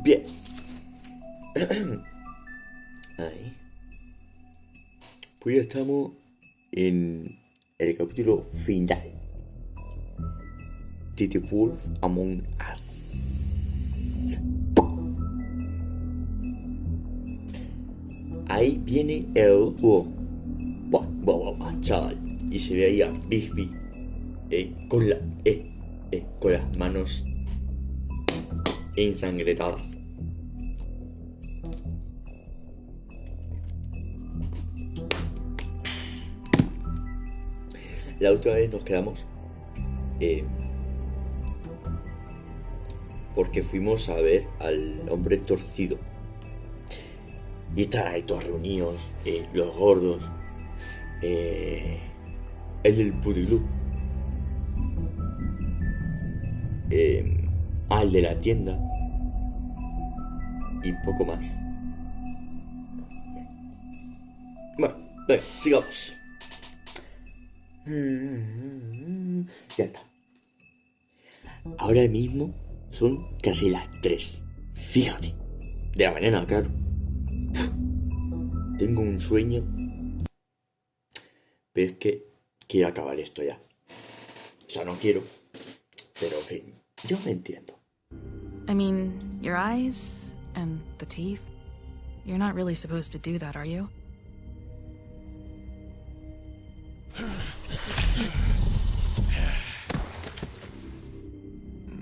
Bien. Ahí. Pues ya estamos en el capítulo final. The Wolf Among Us. Ahí viene el... Buah, chaval. Y se ve ahí a Bigby con las manos ensangrentadas. La última vez nos quedamos porque fuimos a ver al hombre torcido y están ahí todos reunidos, los gordos, el del puticlub, al de la tienda y poco más. Bueno, venga, sigamos. Ya está. Ahora mismo son casi las 3. Fíjate. De la mañana, claro. Tengo un sueño. Pero es que quiero acabar esto ya. O sea, no quiero. Pero en fin, yo me entiendo. I mean, your eyes and the teeth. You're not really supposed to do that, are you?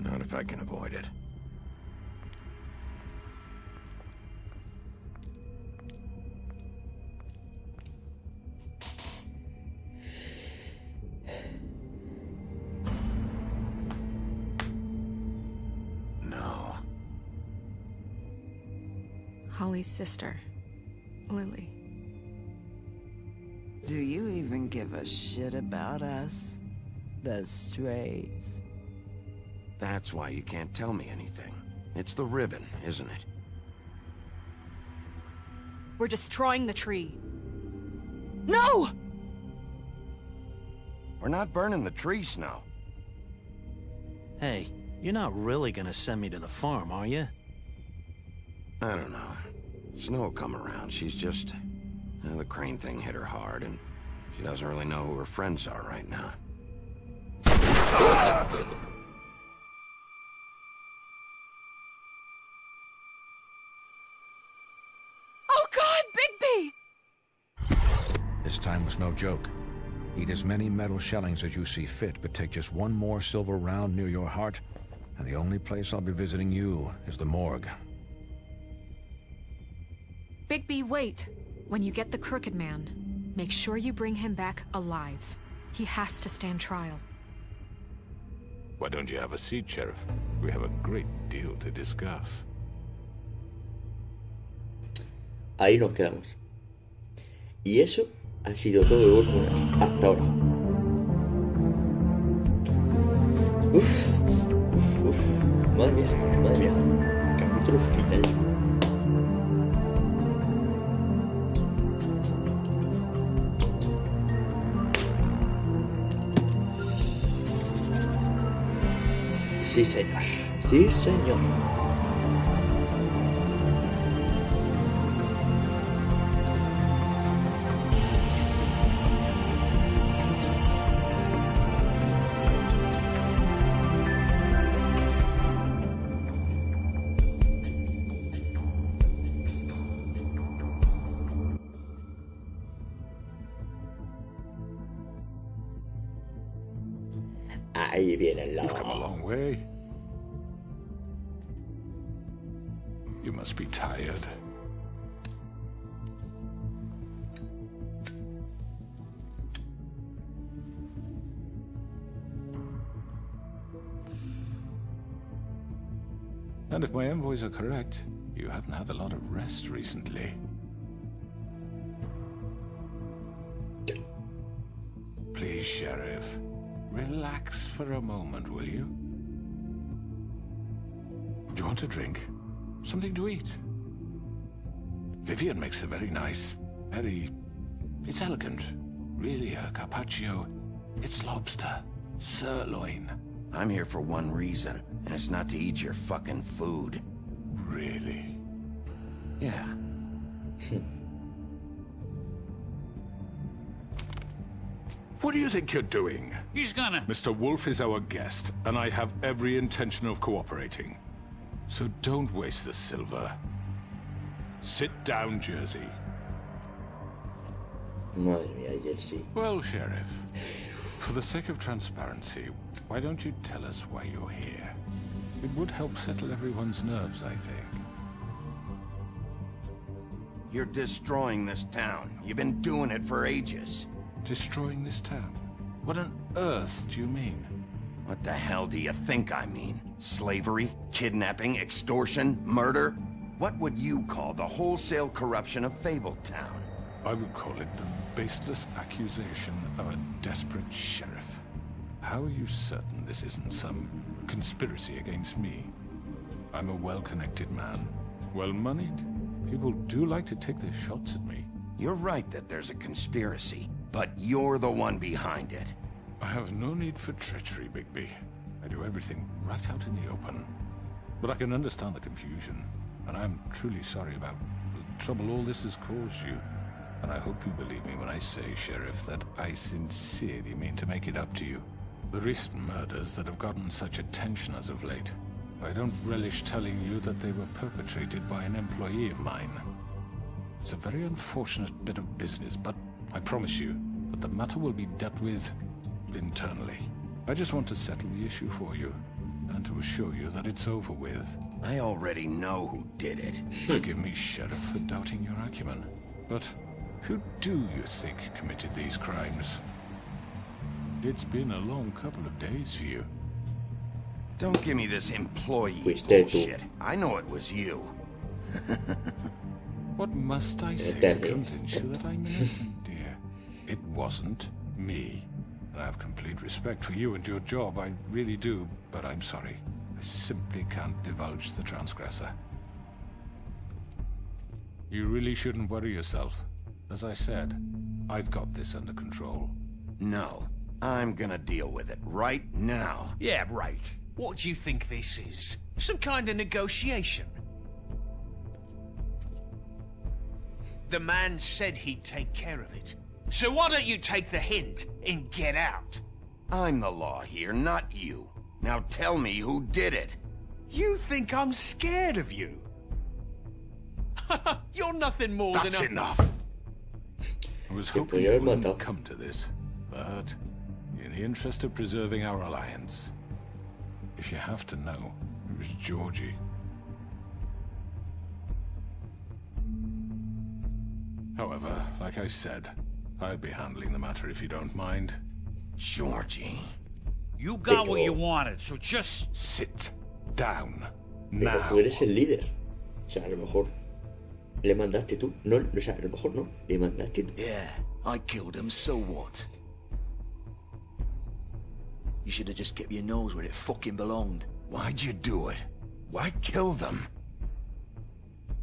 Not if I can avoid it. No. Holly's sister, Lily. Do you even give a shit about us? The strays. That's why you can't tell me anything. It's the ribbon, isn't it? We're destroying the tree. No! We're not burning the tree, Snow. Hey, you're not really gonna send me to the farm, are you? I don't know. Snow will come around. She's just... the crane thing hit her hard, and she doesn't really know who her friends are right now. Oh God, Bigby! This time was no joke. Eat as many metal shellings as you see fit, but take just one more silver round near your heart, and the only place I'll be visiting you is the morgue. Bigby, wait. When you get the Crooked Man, make sure you bring him back alive. He has to stand trial. Why don't you have a seat, Sheriff? We have a great deal to discuss. Ahí nos quedamos. Y eso ha sido todo de Wolfenstein hasta ahora. Madre mía. Capítulo final. Sí, señor. Sí, señor. Ahí viene el You've come a lado. long way. You must be tired. And if my envoys are correct, you haven't had a lot of rest recently. Please, Sheriff, relax for a moment, will you? Do you want a drink? Something to eat? Vivian makes a very nice, it's elegant. Really, a carpaccio. It's lobster. Sirloin. I'm here for one reason, and it's not to eat your fucking food. Really? Yeah. What do you think you're doing? He's gonna... Mr. Wolf is our guest, and I have every intention of cooperating. So don't waste the silver. Sit down, Jersey. Madre mía, Jersey. Well, Sheriff, for the sake of transparency, why don't you tell us why you're here? It would help settle everyone's nerves, I think. You're destroying this town. You've been doing it for ages. Destroying this town? What on earth do you mean? What the hell do you think I mean? Slavery? Kidnapping? Extortion? Murder? What would you call the wholesale corruption of Fabletown? I would call it the baseless accusation of a desperate sheriff. How are you certain this isn't some conspiracy against me? I'm a well-connected man, well-moneyed. People do like to take their shots at me. You're right that there's a conspiracy, but you're the one behind it. I have no need for treachery, Bigby. I do everything right out in the open. But I can understand the confusion, and I'm truly sorry about the trouble all this has caused you. And I hope you believe me when I say, Sheriff, that I sincerely mean to make it up to you. The recent murders that have gotten such attention as of late, I don't relish telling you that they were perpetrated by an employee of mine. It's a very unfortunate bit of business, but I promise you that the matter will be dealt with internally. I just want to settle the issue for you, and to assure you that it's over with. I already know who did it. Forgive me, Sheriff, for doubting your acumen, but who do you think committed these crimes? It's been a long couple of days for you. Don't give me this employee Fuiste bullshit. tú. I know it was you. What must I say to convince you that I'm innocent, dear? It wasn't me. And I have complete respect for you and your job, I really do, but I'm sorry. I simply can't divulge the transgressor. You really shouldn't worry yourself. As I said, I've got this under control. No, I'm gonna deal with it right now. Yeah, right. What do you think this is? Some kind of negotiation? The man said he'd take care of it. So why don't you take the hint and get out? I'm the law here, not you. Now tell me who did it. You think I'm scared of you? You're nothing more That's than a... enough! I was hoping podría it haber wouldn't matado. come to this, but in the interest of preserving our alliance, if you have to know, it was Georgie. However, like I said, I'll be handling the matter if you don't mind. Georgie. You got what you wanted, so just... Sit down. Pero Now. tú eres el líder. O sea, a lo mejor le mandaste tú. No, o sea, a lo mejor no. Le mandaste tú. Yeah, I killed him, so what? You should have just kept your nose where it fucking belonged. Why'd you do it? Why kill them?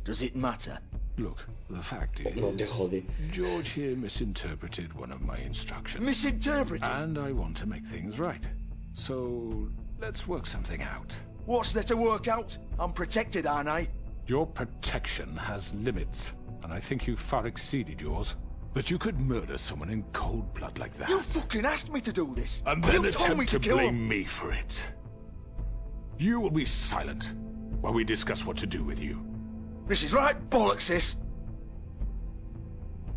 Does it matter? Look, the fact No te is, jode. George here misinterpreted one of my instructions. Misinterpreted? And I want to make things right. So, let's work something out. What's there to work out? I'm protected, aren't I? Your protection has limits, and I think you've far exceeded yours. But you could murder someone in cold blood like that. You fucking asked me to do this. And then you told me attempt to to kill blame him. me for it. You will be silent while we discuss what to do with you. This is right bollocks, this.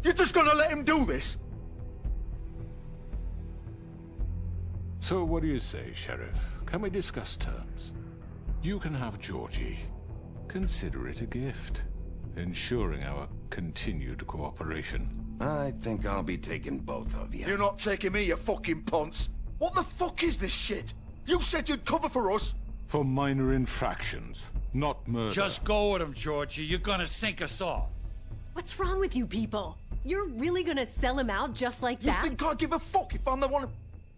You're just gonna let him do this? So what do you say, Sheriff? Can we discuss terms? You can have Georgie. Consider it a gift, ensuring our continued cooperation. I think I'll be taking both of you. You're not taking me, you fucking ponce. What the fuck is this shit? You said you'd cover for us. For minor infractions, not murder. Just go with him, Georgie. You're gonna sink us all. What's wrong with you people? You're really gonna sell him out just like You that? think I give a fuck if I'm the one?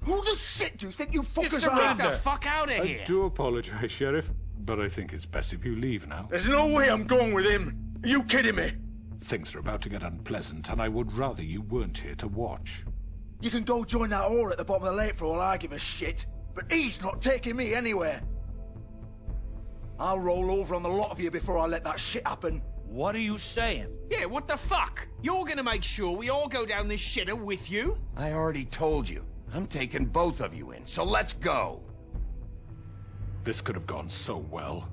Who the shit do you think you fuckers Get are? the fuck out of I here. do apologize, Sheriff, but I think it's best if you leave now. There's no way I'm going with him. Are you kidding me? Things are about to get unpleasant, and I would rather you weren't here to watch. You can go join that whore at the bottom of the lake for all I give a shit. But he's not taking me anywhere. I'll roll over on the lot of you before I let that shit happen. What are you saying? Yeah, what the fuck? You're gonna make sure we all go down this shitter with you? I already told you. I'm taking both of you in, so let's go. This could have gone so well.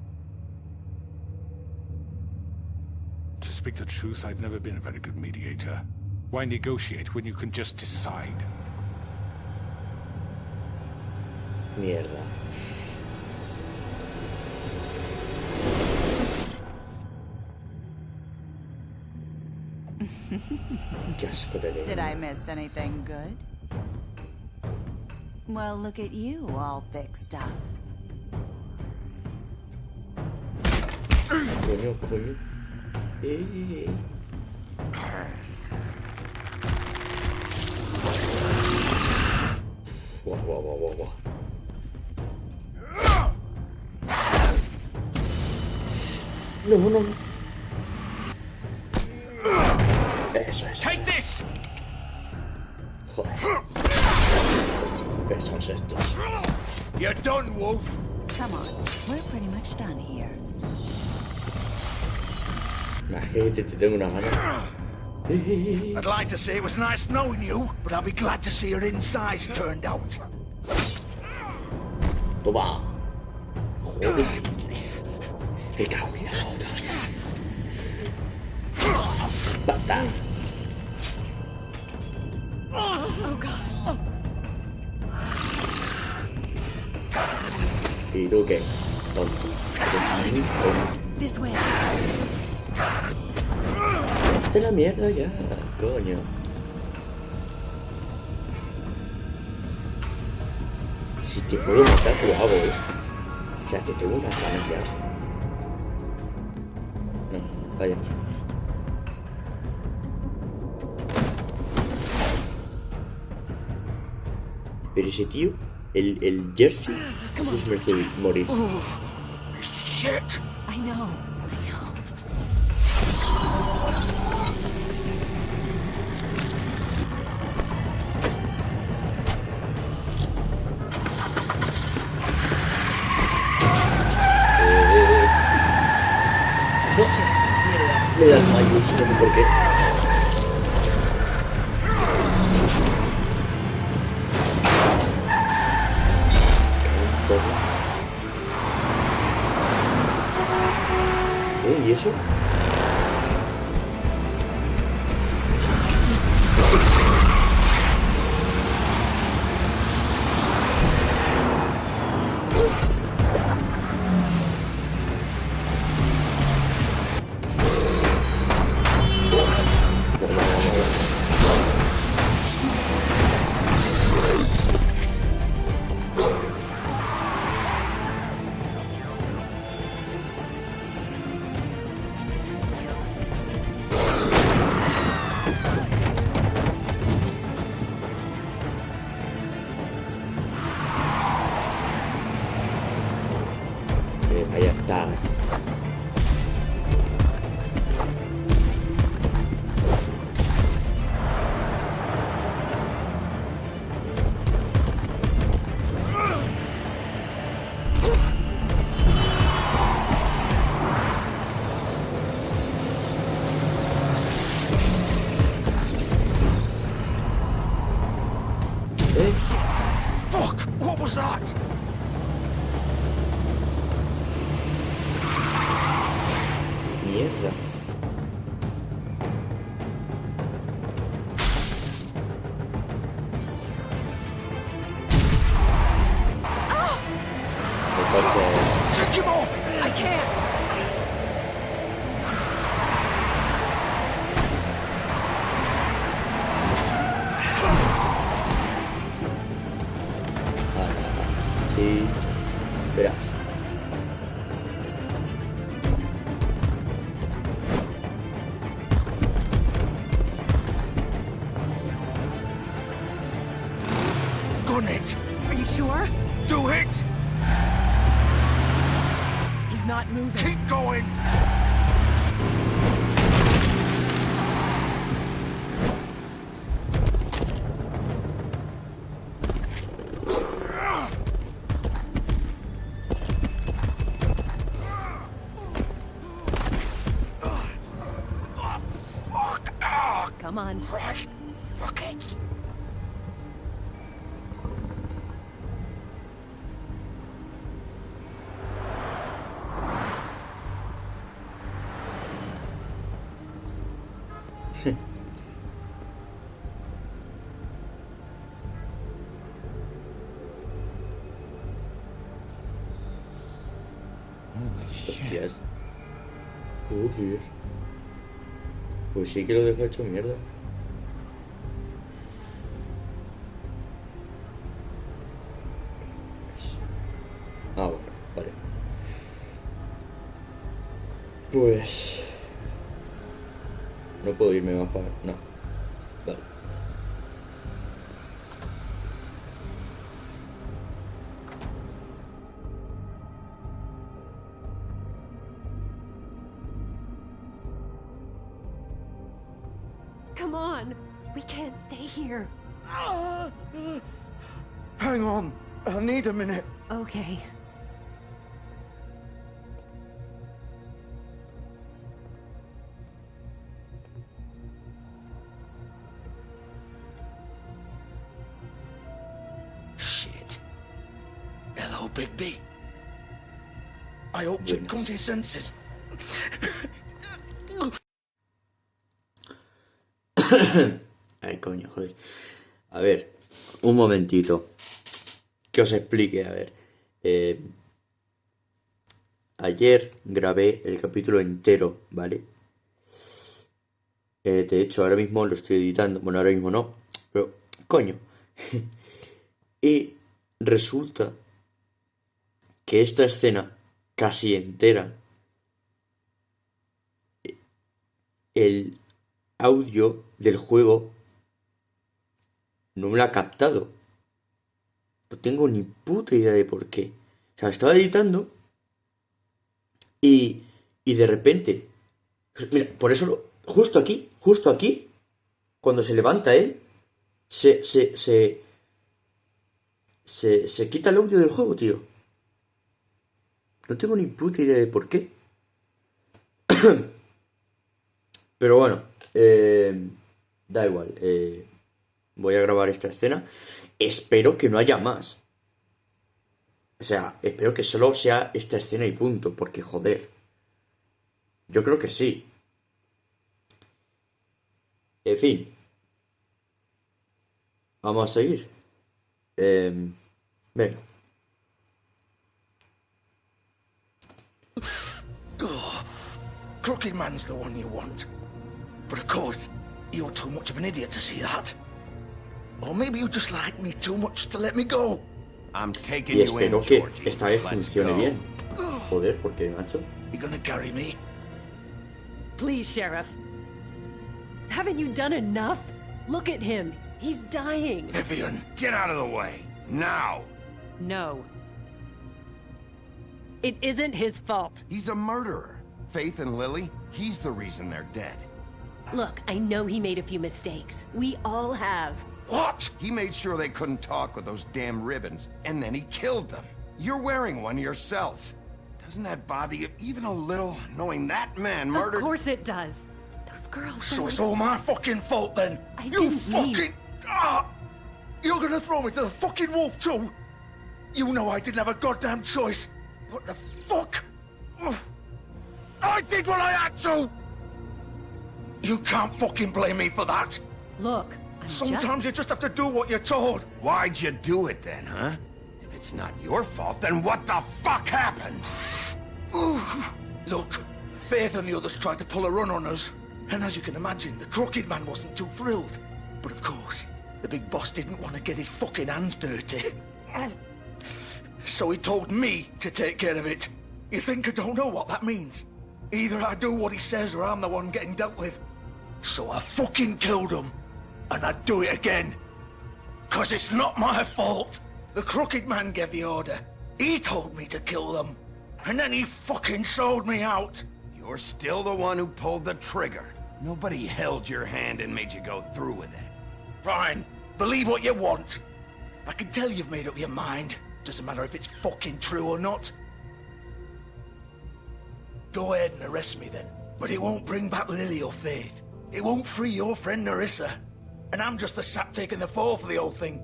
To speak the truth, I've never been a very good mediator. Why negotiate when you can just decide? Mierda. Qué asco de leer. Did I miss anything good? Well, look at you, all fixed up. Coño, coño. Guau, guau, guau, guau, guau. No, no, no. Eso es. Take this! Joder. Pesos estos. You're done, Wolf. Come on, we're pretty much done here. Imagínate, te tengo una gana. I'd like to say it was nice knowing you, but I'll be glad to see your insides turned out. Toma. Joder. Me cago en la otra. Basta. Oh, God. ¿Y tú qué? Tonto. This way. Vete la mierda ya, coño. Si te puedo matar, lo hago, O sea, te tengo unas ganas ya. No, vaya. Pero ese tío, el Jersey, eso se merece morir. Shit! I know. Le das mayús, no sé por qué. ¿Y eso? Allá estás. Fuck! What was that? Mierda. El coche. Take him off! I can't. Sí. Verás. Gun it! Are you sure? Do it! He's not moving. Keep going! Come on. Right. Fuck it. Hostias. Joder. Pues sí que lo deja hecho mierda. Ah, bueno, vale. Pues... No puedo irme más para... No. Vale. Come on. We can't stay here. Hang on. I need a minute. Okay. Shit. Hello, Bigby. I hope you'd come to your senses. Ay, coño, joder. A ver, un momentito. Que os explique, a ver. Ayer grabé el capítulo entero, ¿vale? De hecho, ahora mismo lo estoy editando. Bueno, ahora mismo no, pero, coño. Y resulta que esta escena casi entera, el audio del juego no me lo ha captado. No tengo ni puta idea de por qué. O sea, estaba editando y de repente, mira, por eso, justo aquí, cuando se levanta él, se quita el audio del juego, tío. No tengo ni puta idea de por qué. Pero bueno, da igual. Voy a grabar esta escena. Espero que no haya más. O sea, espero que solo sea esta escena y punto. Porque, joder. Yo creo que sí. En fin. Vamos a seguir. Venga. Crooked Man's the one you want. But of course, you're too much of an idiot to see that. Or maybe you just like me too much to let me go. I'm taking Y you in, espero que Georgie. esta vez Let's funcione go. bien. Joder, ¿por qué, macho? You gonna carry me? Please, Sheriff. Haven't you done enough? Look at him. He's dying. Vivian. Get out of the way. Now. No. It isn't his fault. He's a murderer. Faith and Lily, he's the reason they're dead. Look, I know he made a few mistakes. We all have. What? He made sure they couldn't talk with those damn ribbons, and then he killed them. You're wearing one yourself. Doesn't that bother you even a little, knowing that man murdered... Of course it does. Those girls... So it's all my fucking fault then? I You didn't fucking... mean- Ah! You're gonna throw me to the fucking wolf too? You know I didn't have a goddamn choice. What the fuck? Ugh. I did what I had to! You can't fucking blame me for that. Look, I'm Sometimes you just have to do what you're told. Why'd you do it then, huh? If it's not your fault, then what the fuck happened? Look, Faith and the others tried to pull a run on us. And as you can imagine, the Crooked Man wasn't too thrilled. But of course, the big boss didn't want to get his fucking hands dirty. So he told me to take care of it. You think I don't know what that means? Either I do what he says or I'm the one getting dealt with. So I fucking killed him. And I'd do it again. 'Cause it's not my fault. The Crooked Man gave the order. He told me to kill them. And then he fucking sold me out. You're still the one who pulled the trigger. Nobody held your hand and made you go through with it. Fine. Believe what you want. I can tell you've made up your mind. Doesn't matter if it's fucking true or not. Go ahead and arrest me then. But it won't bring back Lily or Faith. It won't free your friend Nerissa. And I'm just the sap taking the fall for the whole thing.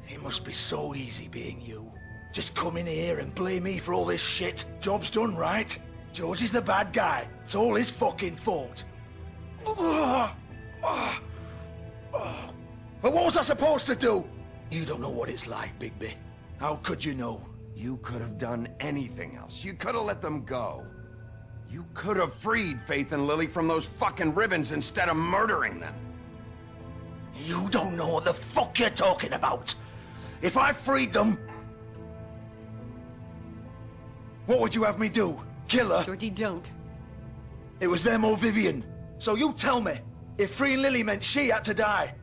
It must be so easy being you. Just come in here and blame me for all this shit. Job's done, right? George is the bad guy. It's all his fucking fault. But what was I supposed to do? You don't know what it's like, Bigby. How could you know? You could have done anything else. You could have let them go. You could have freed Faith and Lily from those fucking ribbons instead of murdering them. You don't know what the fuck you're talking about. If I freed them... What would you have me do? Kill her? Georgie, don't. It was them or Vivian. So you tell me, if freeing Lily meant she had to die,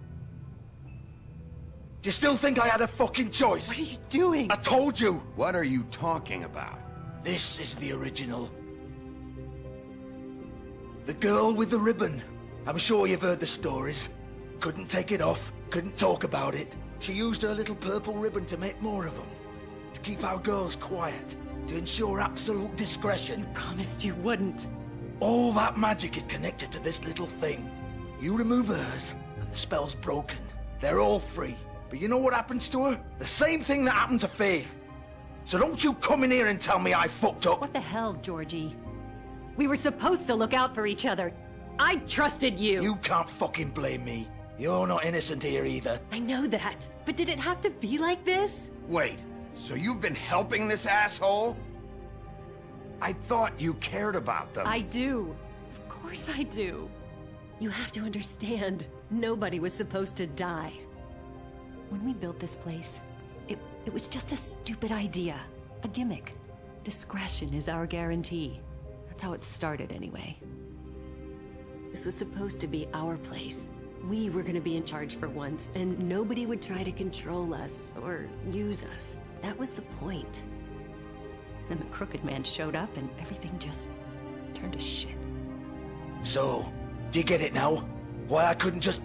do you still think I had a fucking choice? What are you doing? I told you. What are you talking about? This is the original. The girl with the ribbon. I'm sure you've heard the stories. Couldn't take it off, couldn't talk about it. She used her little purple ribbon to make more of them. To keep our girls quiet. To ensure absolute discretion. You promised you wouldn't. All that magic is connected to this little thing. You remove hers, and the spell's broken. They're all free. But you know what happens to her? The same thing that happened to Faith. So don't you come in here and tell me I fucked up. What the hell, Georgie? We were supposed to look out for each other. I trusted you. You can't fucking blame me. You're not innocent here either. I know that. But did it have to be like this? Wait, so you've been helping this asshole? I thought you cared about them. I do. Of course I do. You have to understand, nobody was supposed to die. When we built this place, it was just a stupid idea. A gimmick. Discretion is our guarantee. That's how it started anyway. This was supposed to be our place. We were gonna be in charge for once, and nobody would try to control us or use us. That was the point. Then the Crooked Man showed up and everything just turned to shit. So, do you get it now? Why I couldn't just...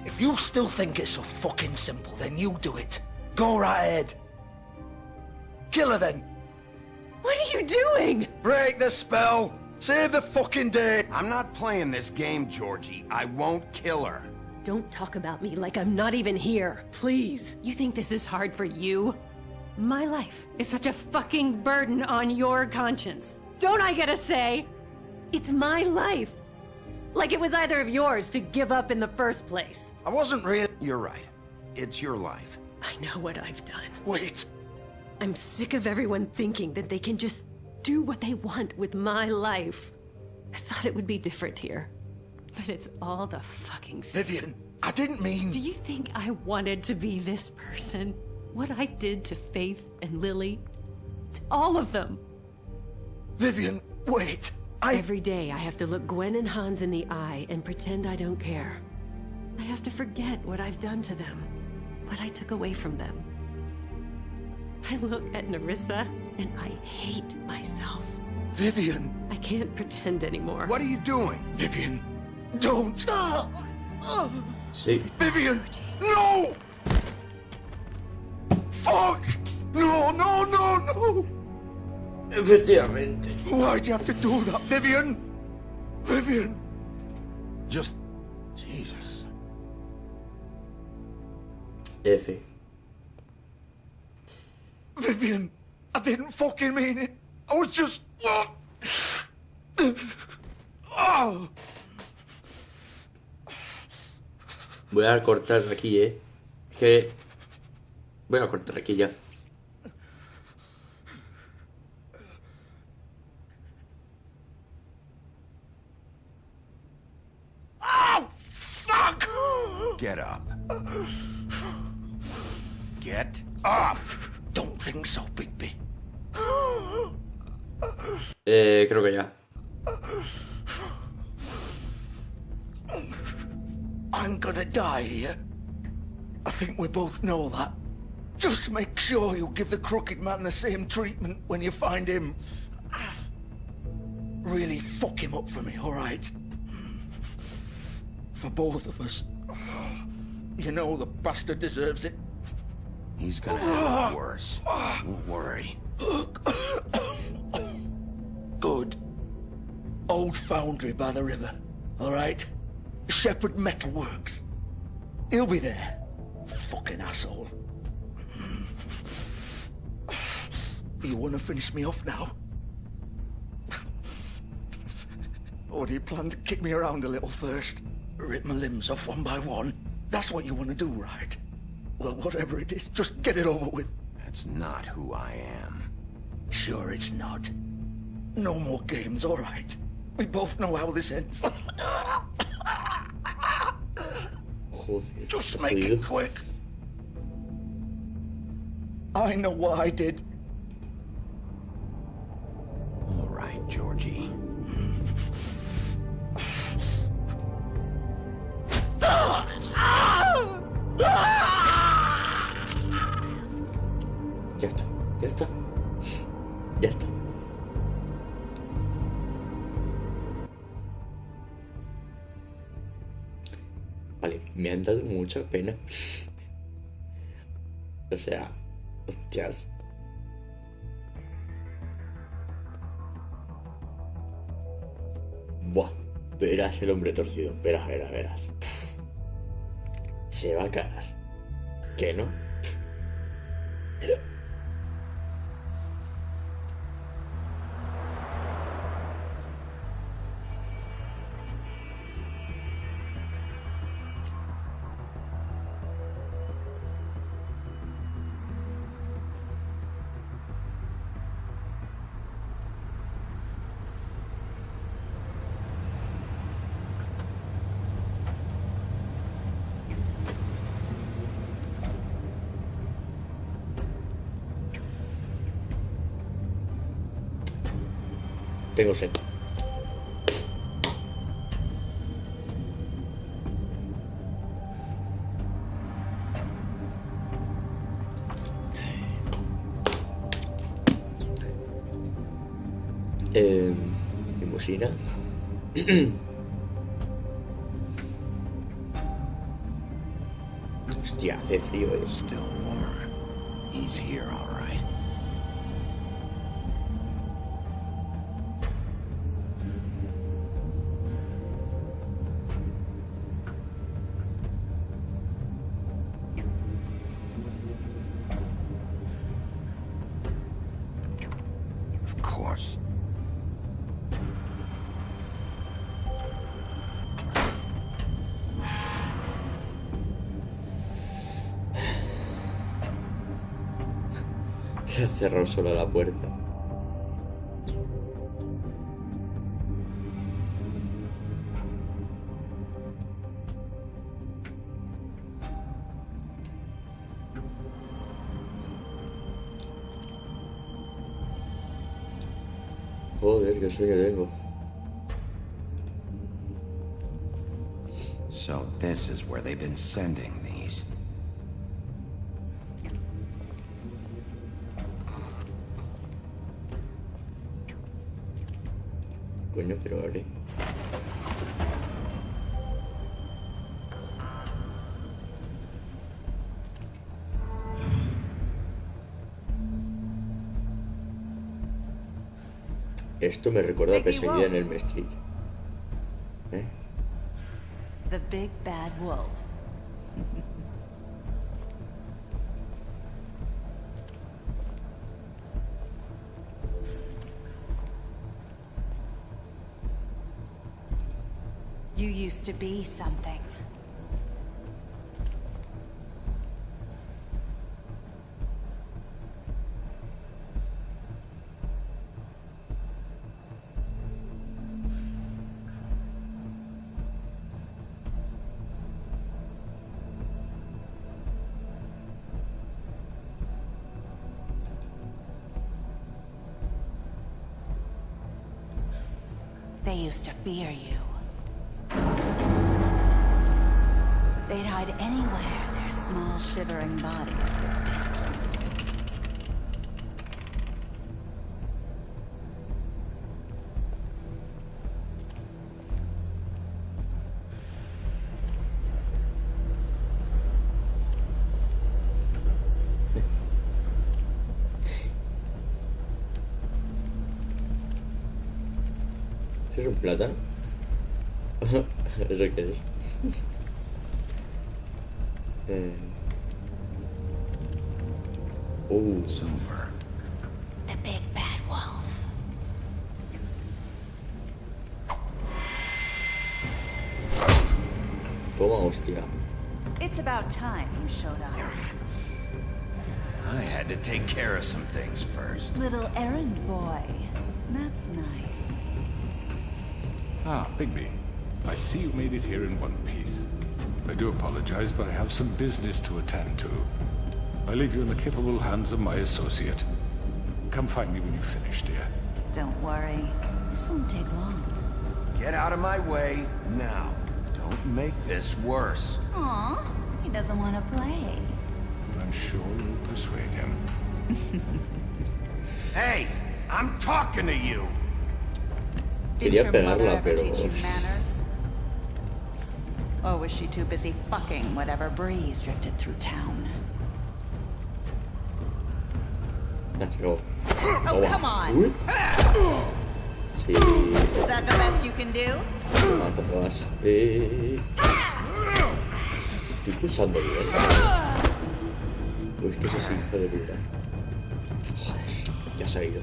If you still think it's so fucking simple, then you do it. Go right ahead. Kill her then. What are you doing? Break the spell. Save the fucking day. I'm not playing this game, Georgie. I won't kill her. Don't talk about me like I'm not even here. Please. You think this is hard for you? My life is such a fucking burden on your conscience. Don't I get a say? It's my life. Like it was either of yours to give up in the first place. I wasn't really... You're right. It's your life. I know what I've done. Wait. I'm sick of everyone thinking that they can just do what they want with my life. I thought it would be different here. But it's all the fucking same. Vivian, I didn't mean... Do you think I wanted to be this person? What I did to Faith and Lily? To all of them. Vivian, wait. Every day I have to look Gwen and Hans in the eye and pretend I don't care. I have to forget what I've done to them. What I took away from them. I look at Nerissa and I hate myself. Vivian. I can't pretend anymore. What are you doing? Vivian, don't. Sí. Vivian, no! Fuck! No, no, no, no! Efectivamente. Why'd you have to do that, Vivian? Vivian! Just... Jesus. F. Vivian, I didn't fucking mean it. I was just... Voy a cortar aquí, Es que... Voy a cortar aquí ya. Oh, fuck! Get up. Get up! Don't think so, Bigby. Creo que ya. I'm gonna die here. I think we both know that. Just make sure you give the Crooked Man the same treatment when you find him. Really fuck him up for me, alright? For both of us. You know the bastard deserves it. He's gonna have it worse. Don't worry. Good. old foundry by the river, all right? Shepherd Metalworks. He'll be there. Fucking asshole. You want to finish me off now? Or do you plan to kick me around a little first? Rip my limbs off one by one? That's what you want to do, right? Well, whatever it is, just get it over with. That's not who I am. Sure it's not. No more games, all right? We both know how this ends. Just make it quick. I know what I did. All right, Georgie. Ya está, ya está. Ya está. Vale, me han dado mucha pena. O sea, hostias. Buah, verás el hombre torcido. Verás, verás, verás. Se va a cagar. ¿Qué no? Tengo sed. Limusina. Hostia, hace frío, Still warm. He's here, all right. Of course. Se ha cerrado sola la puerta. Joder, qué sueño tengo. So this is where they've been sending these. Coño, pero abre. Esto me recuerda a Pesadilla en el Street. ¿Eh? The big bad wolf. You used to be something. They used to fear you. They'd hide anywhere their small, shivering bodies would fit. ¿Eso es un plátano? ¿Eso qué es? Silver. The big bad wolf. Toma, hostia. It's about time you showed up. I had to take care of some things first. Little errand boy. That's nice. Ah, Bigby. I see you made it here in one piece. I do apologize, but I have some business to attend to. I leave you in the capable hands of my associate. Come find me when you finish, dear. Don't worry. This won't take long. Get out of my way now. Don't make this worse. Aw, he doesn't want to play. I'm sure you'll persuade him. Hey, I'm talking to you. Did Quería your mother pegarla, ever pero... teach you manners? Or was she too busy fucking whatever breeze drifted through town? Let's go. Oh, come on! Sí. Is that the best you can do? Más atrás. Estoy pulsando bien. Pues que ese es hijo de puta. Joder, ya se ha ido.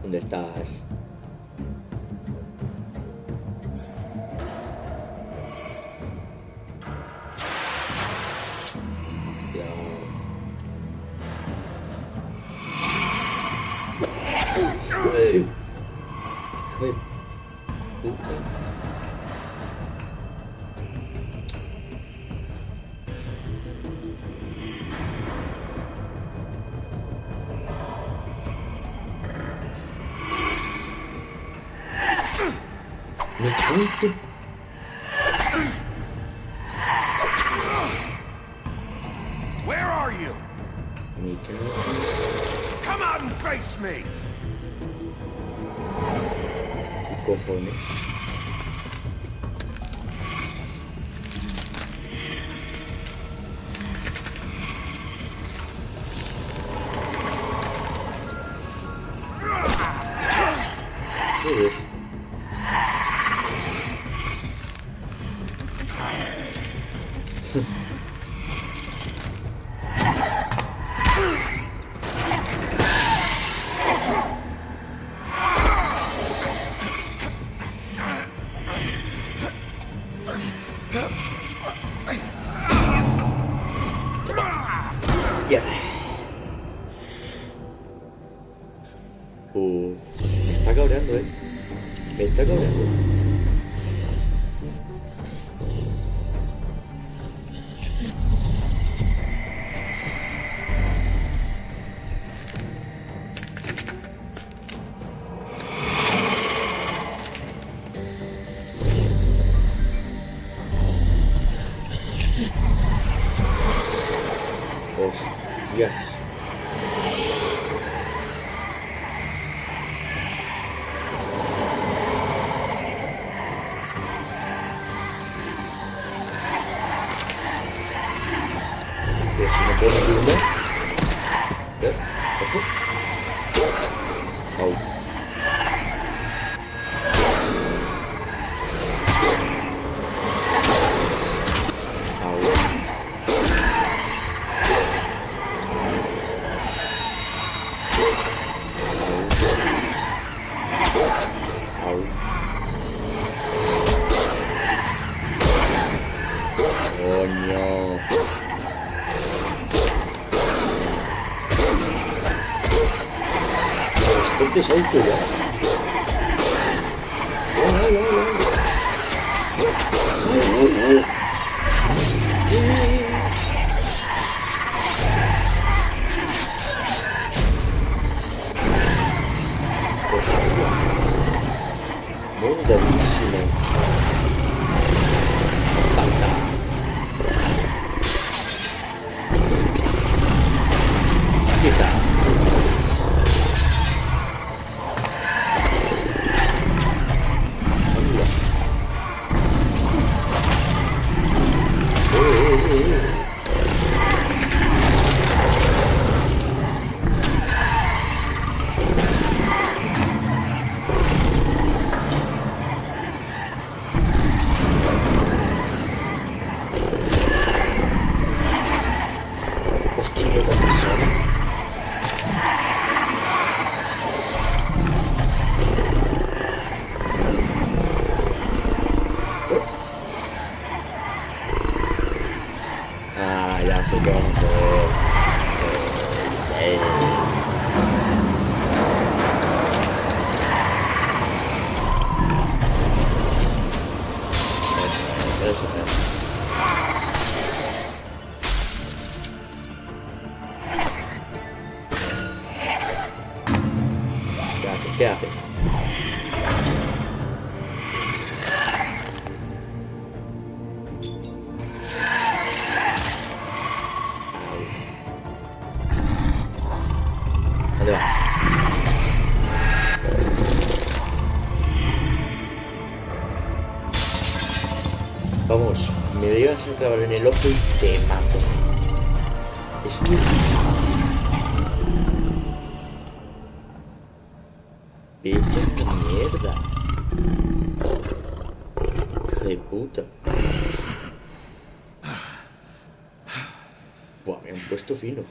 ¿Dónde estás? Ya. Hijo de puta. Me cago en tu... Where are you? Me cago Come out and face me. en tu cojones. Joder. Ya. Me está cabreando, Me está cabreando. Hostias. Pero si no puedo subirme. Ojo. Au. Au. Coño. Ponte salto ya. Ya. Buenísimo. Falta. Quita. Ah, ya sé que vamos a ver. ¿Qué haces? ¿Dónde vas? Vamos, me llegas a clavar en el ojo y te mato. Es que... Vete a la mierda. Hija de puta. Buah, me han puesto fino.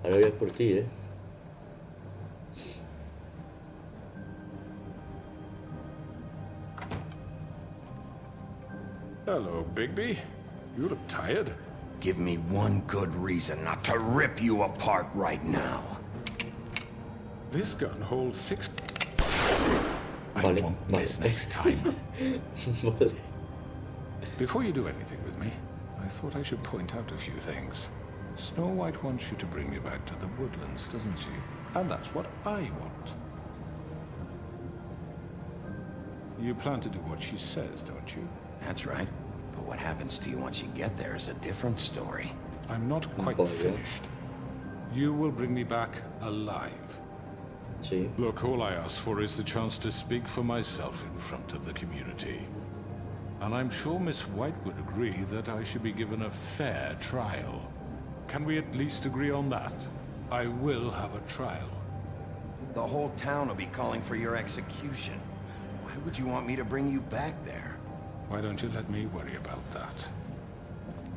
Ahora voy a por ti, ¿eh? Hello, Bigby. You look tired. Give me one good reason not to rip you apart right now. This gun holds 6... I Vale, want vale. this next time. Vale. Before you do anything with me, I thought I should point out a few things. Snow White wants you to bring me back to the woodlands, doesn't she? And that's what I want. You plan to do what she says, don't you? That's right. But what happens to you once you get there is a different story. I'm not quite finished. You will bring me back alive. Sí. Look, all I ask for is the chance to speak for myself in front of the community. And I'm sure Miss White would agree that I should be given a fair trial. Can we at least agree on that? I will have a trial. The whole town will be calling for your execution. Why would you want me to bring you back there? Why don't you let me worry about that?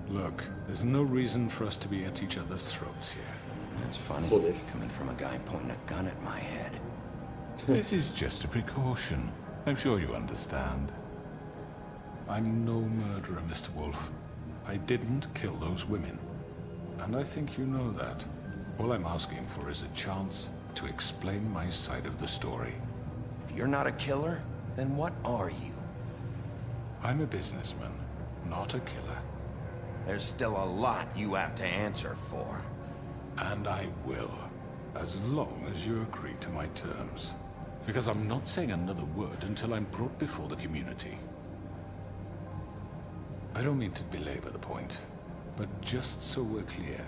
Look, there's no reason for us to be at each other's throats here. That's funny, Joder. coming from a guy pointing a gun at my head. This is just a precaution. I'm sure you understand. I'm no murderer, Mr. Wolf. I didn't kill those women. And I think you know that. All I'm asking for is a chance to explain my side of the story. If you're not a killer, then what are you? I'm a businessman, not a killer. There's still a lot you have to answer for. And I will, as long as you agree to my terms. Because I'm not saying another word until I'm brought before the community. I don't mean to belabor the point, but just so we're clear,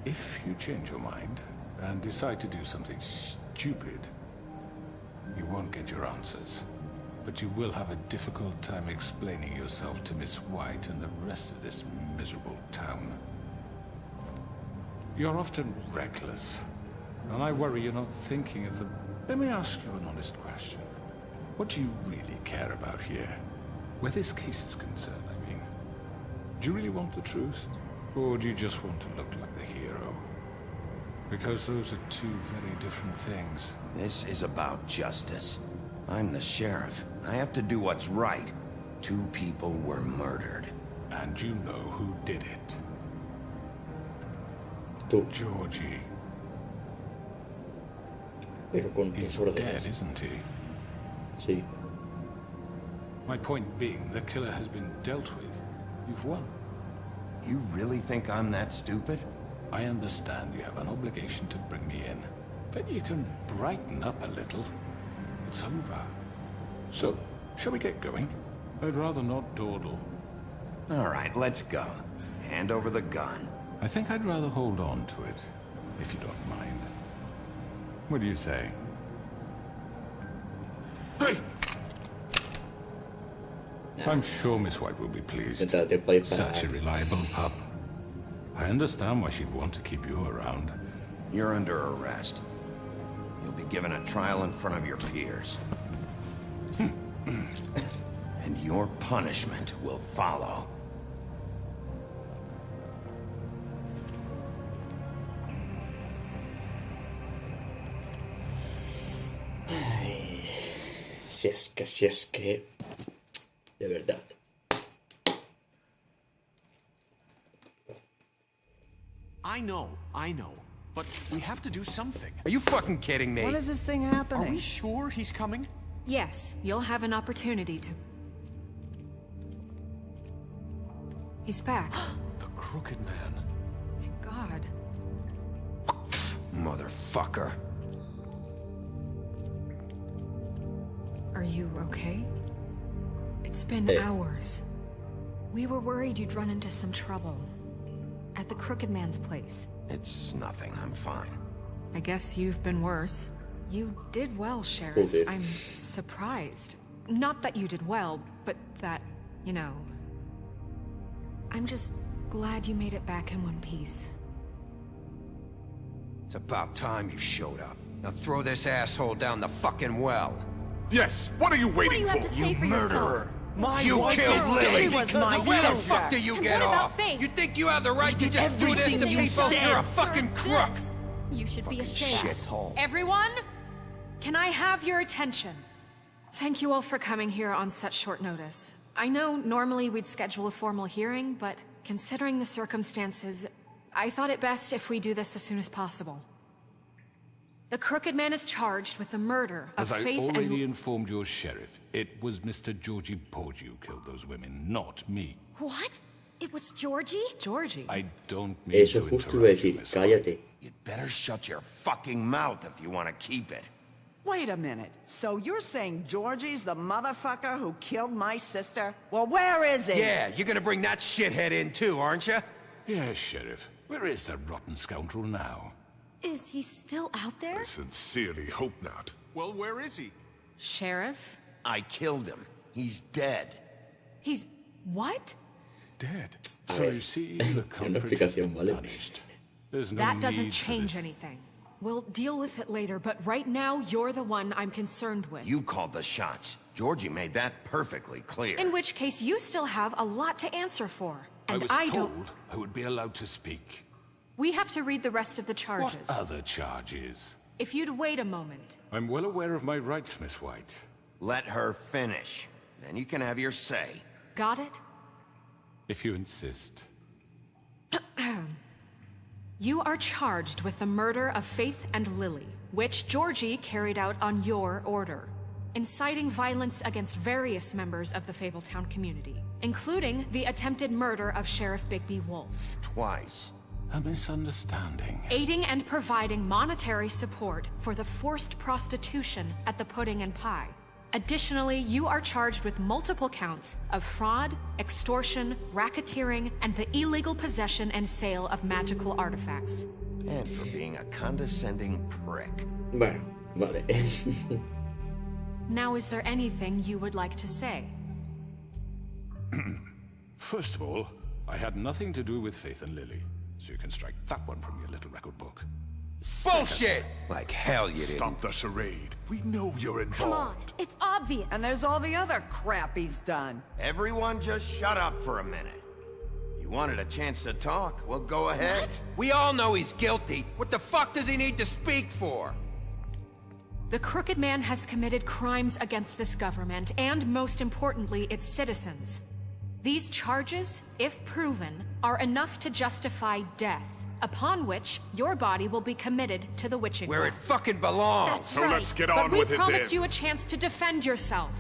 if you change your mind and decide to do something stupid, you won't get your answers. But you will have a difficult time explaining yourself to Miss White and the rest of this miserable town. You're often reckless, and I worry you're not thinking of the... Let me ask you an honest question. What do you really care about here? Where this case is concerned, I mean. Do you really want the truth? Or do you just want to look like the hero? Because those are two very different things. This is about justice. I'm the sheriff. I have to do what's right. 2 people were murdered. And you know who did it. Georgie. Pero con He's tus dead, órdenes. isn't he? Sí. My point being, the killer has been dealt with. You've won. You really think I'm that stupid? I understand you have an obligation to bring me in, but you can brighten up a little. It's over. So, shall we get going? I'd rather not dawdle. All right, let's go. Hand over the gun. I think I'd rather hold on to it, if you don't mind. What do you say? Hey! I'm sure Miss White will be pleased. Such a reliable pup. I understand why she'd want to keep you around. You're under arrest. You'll be given a trial in front of your peers. And your punishment will follow. Ay, si es que... De verdad. I know. But we have to do something. Are you fucking kidding me? When is this thing happening? Are we sure he's coming? Yes, you'll have an opportunity to... He's back. The Crooked Man. Thank God. Motherfucker. Are you okay? It's been hours. We were worried you'd run into some trouble. At the Crooked Man's place. It's nothing. I'm fine. I guess you've been worse. You did well, Sheriff. did? I'm surprised. Not that you did well, but that, you know... I'm just glad you made it back in one piece. It's about time you showed up. Now throw this asshole down the fucking well. Yes, what are you waiting What do you have to say for yourself? You killed Lily! She was my Where the sister. fuck do you And get what about off? Faith? You think you have the right to just do this to everything you people? said. You're a fucking crook! This. You should be ashamed. Shithole. Everyone, can I have your attention? Thank you all for coming here on such short notice. I know normally we'd schedule a formal hearing, but considering the circumstances, I thought it best if we do this as soon as possible. The Crooked Man is charged with the murder of As I Faith already and... informed your sheriff, it was Mr. Georgie Porgy who killed those women, not me. What? It was Georgie? Georgie? I don't mean Eso to justo iba a interrupt you, decir. Miss White. Cállate. You'd better shut your fucking mouth if you want to keep it. Wait a minute. So you're saying Georgie's the motherfucker who killed my sister? Well, where is he? Yeah, you're gonna bring that shithead in too, aren't you? Yes, Sheriff. Where is that rotten scoundrel now? Is he still out there? I sincerely hope not. Well, where is he? Sheriff? I killed him. He's dead. He's... what? Dead. A So ver, you see, tiene the una culprit has been explicación, ¿vale? punished. There's no That doesn't need for change this. anything. We'll deal with it later, but right now, you're the one I'm concerned with. You called the shots. Georgie made that perfectly clear. In which case, you still have a lot to answer for. I And was I told don't... I would be allowed to speak. We have to read the rest of the What charges. other charges? If you'd wait a moment. I'm well aware of my rights, Miss White. Let her finish. Then you can have your say. Got it? If you insist. You are charged with the murder of Faith and Lily, which Georgie carried out on your order, inciting violence against various members of the Fabletown community, including the attempted murder of Sheriff Bigby Wolf. Twice. A misunderstanding. Aiding and providing monetary support for the forced prostitution at the Pudding and Pie. Additionally, you are charged with multiple counts of fraud, extortion, racketeering, and the illegal possession and sale of magical artifacts. And for being a condescending prick. Bueno, vale. Now, is there anything you would like to say? First of all, I had nothing to do with Faith and Lily, so you can strike that one from your little record book. Bullshit! Like hell you didn't. Stop the charade. We know you're involved. Come on, it's obvious. And there's all the other crap he's done. Everyone just shut up for a minute. You wanted a chance to talk? Well, go ahead. We all know he's guilty. What the fuck does he need to speak for? The Crooked Man has committed crimes against this government, and most importantly, its citizens. These charges, if proven, are enough to justify death, upon which your body will be committed to the witching Where well. it fucking belongs! That's So right, let's get but on we with it promised then. you a chance to defend yourself.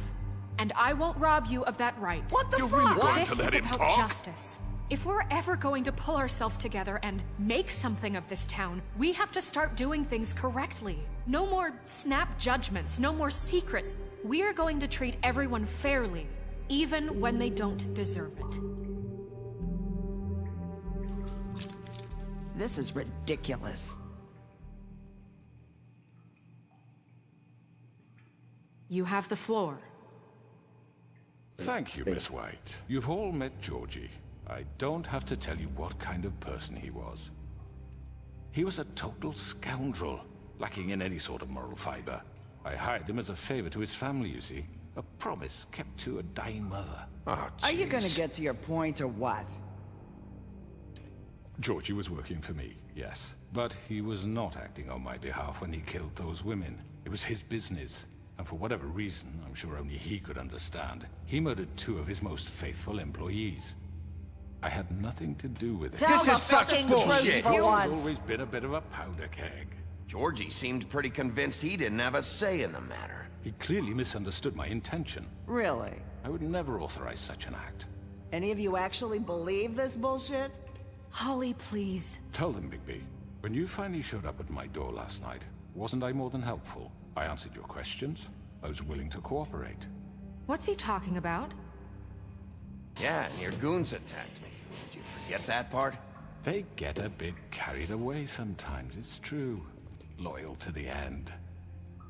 And I won't rob you of that right. What the You're fuck? really going This to let is him about talk? justice. If we're ever going to pull ourselves together and make something of this town, we have to start doing things correctly. No more snap judgments, no more secrets. We are going to treat everyone fairly, even when they don't deserve it. This is ridiculous. You have the floor. Thank you, Miss White. You've all met Georgie. I don't have to tell you what kind of person he was. He was a total scoundrel, lacking in any sort of moral fiber. I hired him as a favor to his family, you see. A promise kept to a dying mother. Oh, Are you gonna jeez. get to your point or what? Georgie was working for me, yes. But he was not acting on my behalf when he killed those women. It was his business. And for whatever reason, I'm sure only he could understand, he murdered 2 of his most faithful employees. I had nothing to do with it. Tell This the is such fucking bullshit. truth for He's once. always been a bit of a powder keg. Georgie seemed pretty convinced he didn't have a say in the matter. He clearly misunderstood my intention. Really? I would never authorize such an act. Any of you actually believe this bullshit? Holly, please. Tell them, Bigby, when you finally showed up at my door last night, wasn't I more than helpful? I answered your questions. I was willing to cooperate. What's he talking about? Yeah, and your goons attacked me. Did you forget that part? They get a bit carried away sometimes, it's true. Loyal to the end.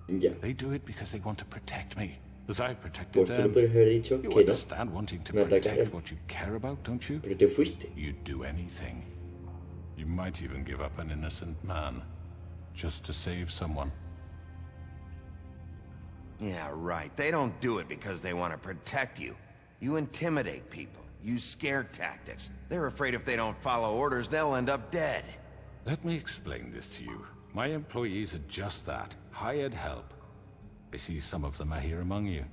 Ya. They do it because they want to protect me, as I protected Pues tú le them. puedes haber dicho You que no. understand wanting to Me protect atacaron. what you care about, don't you? Pero te fuiste. You'd do anything. You might even give up an innocent man, just to save someone. Yeah, right. They don't do it because they want to protect you. You intimidate people, use scare tactics. They're afraid if they don't follow orders, they'll end up dead. Let me explain this to you. My employees are just that, hired help. I see some of them are here among you.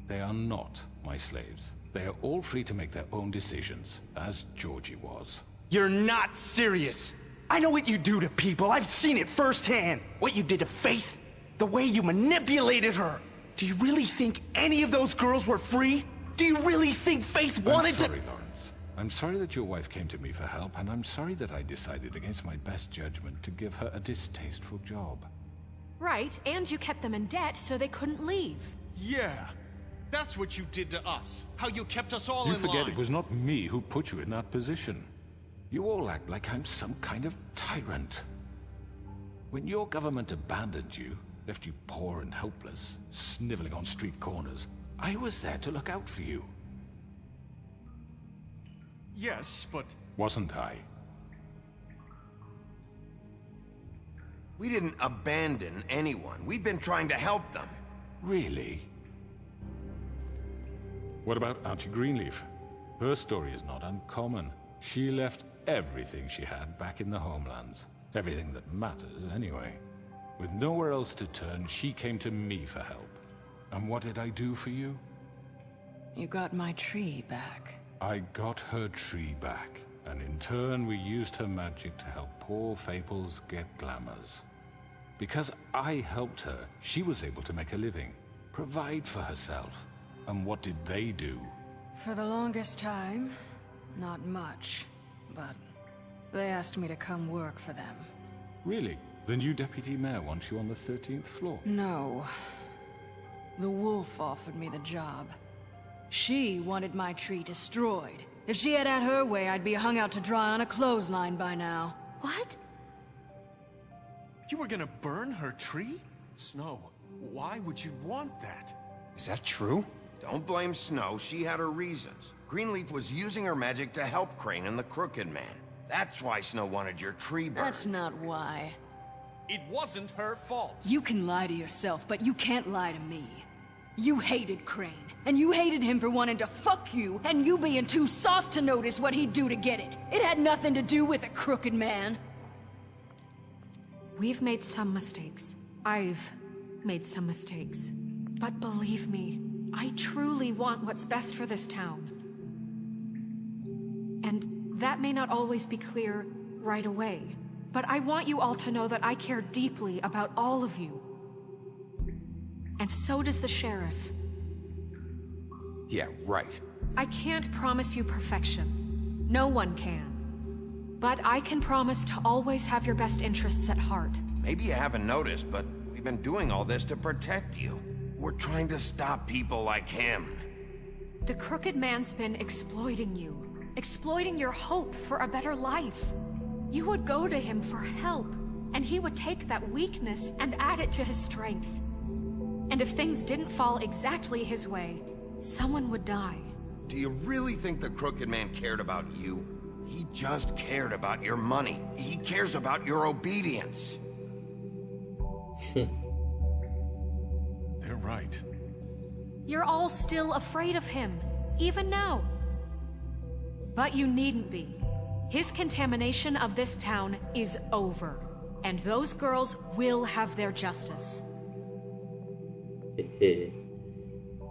They are not my slaves. They are all free to make their own decisions, as Georgie was. You're not serious. I know what you do to people. I've seen it firsthand. What you did to Faith. The way you manipulated her. Do you really think any of those girls were free? Do you really think Faith wanted I'm sorry, Lawrence. I'm sorry that your wife came to me for help, and I'm sorry that I decided against my best judgment to give her a distasteful job. Right, and you kept them in debt so they couldn't leave. Yeah. That's what you did to us. How you kept us all You in forget line. it was not me who put you in that position. You all act like I'm some kind of tyrant. When your government abandoned you, left you poor and helpless, sniveling on street corners, I was there to look out for you. Yes, but... Wasn't I? We didn't abandon anyone. We've been trying to help them. Really? What about Auntie Greenleaf? Her story is not uncommon. She left everything she had back in the homelands. Everything that matters, anyway. With nowhere else to turn, she came to me for help. And what did I do for you? You got my tree back. I got her tree back, and in turn we used her magic to help poor Faples get glamours. Because I helped her, she was able to make a living, provide for herself. And what did they do? For the longest time, not much. But they asked me to come work for them. Really? The new deputy mayor wants you on the 13th floor? No. The wolf offered me the job. She wanted my tree destroyed. If she had her way, I'd be hung out to dry on a clothesline by now. What? You were gonna burn her tree? Snow, why would you want that? Is that true? Don't blame Snow. She had her reasons. Greenleaf was using her magic to help Crane and the Crooked Man. That's why Snow wanted your tree burned. That's not why. It wasn't her fault. You can lie to yourself, but you can't lie to me. You hated Crane, and you hated him for wanting to fuck you, and you being too soft to notice what he'd do to get it. It had nothing to do with the Crooked Man. We've made some mistakes. I've made some mistakes. But believe me, I truly want what's best for this town. And that may not always be clear right away, but I want you all to know that I care deeply about all of you. And so does the sheriff. Yeah, right. I can't promise you perfection. No one can. But I can promise to always have your best interests at heart. Maybe you haven't noticed, but we've been doing all this to protect you. We're trying to stop people like him. The Crooked Man's been exploiting you. Exploiting your hope for a better life. You would go to him for help, and he would take that weakness and add it to his strength. And if things didn't fall exactly his way, someone would die. Do you really think the Crooked Man cared about you? He just cared about your money. He cares about your obedience. They're right. You're all still afraid of him, even now. But you needn't be. His contamination of this town is over, and those girls will have their justice.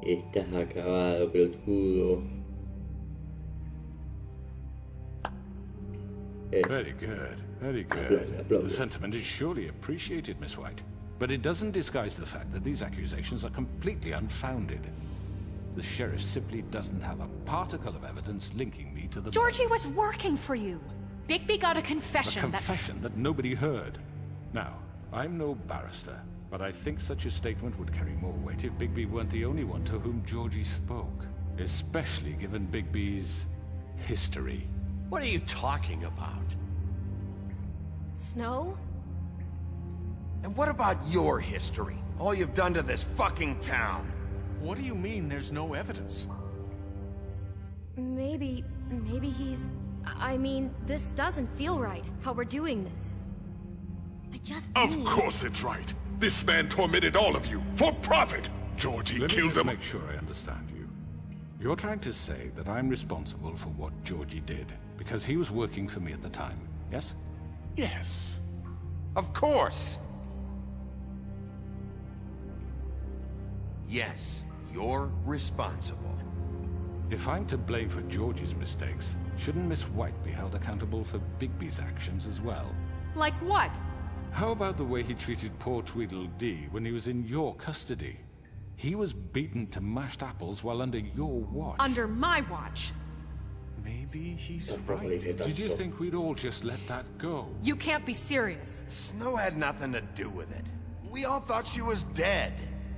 Estás acabado, pelotudo. Very good, very good. Aplausos. The sentiment is surely appreciated, Miss White. But it doesn't disguise the fact that these accusations are completely unfounded. The sheriff simply doesn't have a particle of evidence linking me to the... Georgie was working for you. Bigby got a confession A confession that nobody heard. Now, I'm no barrister, but I think such a statement would carry more weight if Bigby weren't the only one to whom Georgie spoke. Especially given Bigby's history. What are you talking about? Snow? And what about your history? All you've done to this fucking town? What do you mean there's no evidence? Maybe he's... I mean, this doesn't feel right, how we're doing this. I just Of need... course it's right. This man tormented all of you for profit. Georgie Let me killed just them. make sure I understand you. You're trying to say that I'm responsible for what Georgie did because he was working for me at the time, yes? Yes. Of course. Yes, you're responsible. If I'm to blame for Georgie's mistakes, shouldn't Miss White be held accountable for Bigby's actions as well? Like what? How about the way he treated poor Tweedledee when he was in your custody? He was beaten to mashed apples while under your watch. Under my watch. Maybe he's right. Did you think we'd all just let that go? You can't be serious. Snow had nothing to do with it. We all thought she was dead.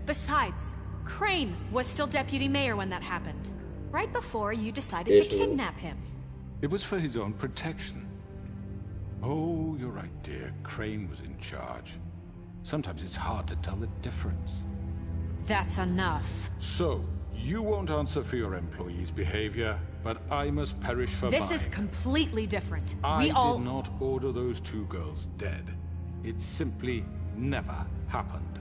Besides, Crane was still deputy mayor when that happened. Right before you decided to kidnap him. It was for his own protection. Oh, you're right, dear. Crane was in charge. Sometimes it's hard to tell the difference. That's enough. So, you won't answer for your employees' behavior, but I must perish for mine. This is completely different. I did not order those two girls dead. It simply never happened.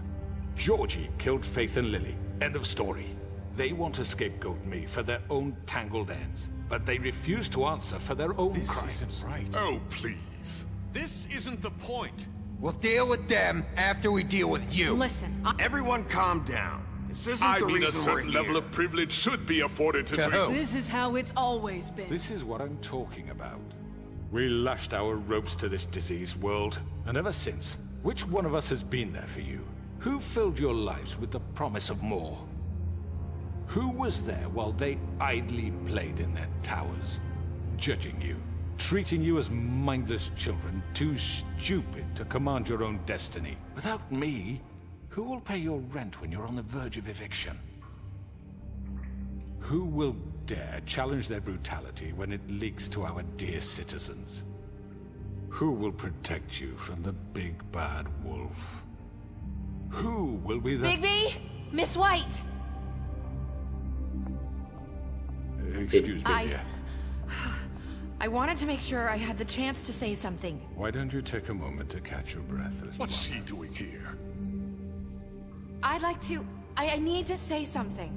Georgie killed Faith and Lily. End of story. They want to scapegoat me for their own tangled ends, but they refuse to answer for their own crimes. This isn't right. Oh, please. This isn't the point. We'll deal with them after we deal with you. Listen, Everyone calm down. This isn't the reason a we're certain here. level of privilege should be afforded to who? This is how it's always been. This is what I'm talking about. We lashed our ropes to this diseased world, and ever since, which one of us has been there for you? Who filled your lives with the promise of more? Who was there while they idly played in their towers, judging you, treating you as mindless children, too stupid to command your own destiny? Without me, who will pay your rent when you're on the verge of eviction? Who will dare challenge their brutality when it leaks to our dear citizens? Who will protect you from the big bad wolf? Who will be the... Bigby! Miss White! Excuse me, dear. I wanted to make sure I had the chance to say something. Why don't you take a moment to catch your breath a little What's she doing here? I'd like to... I need to say something.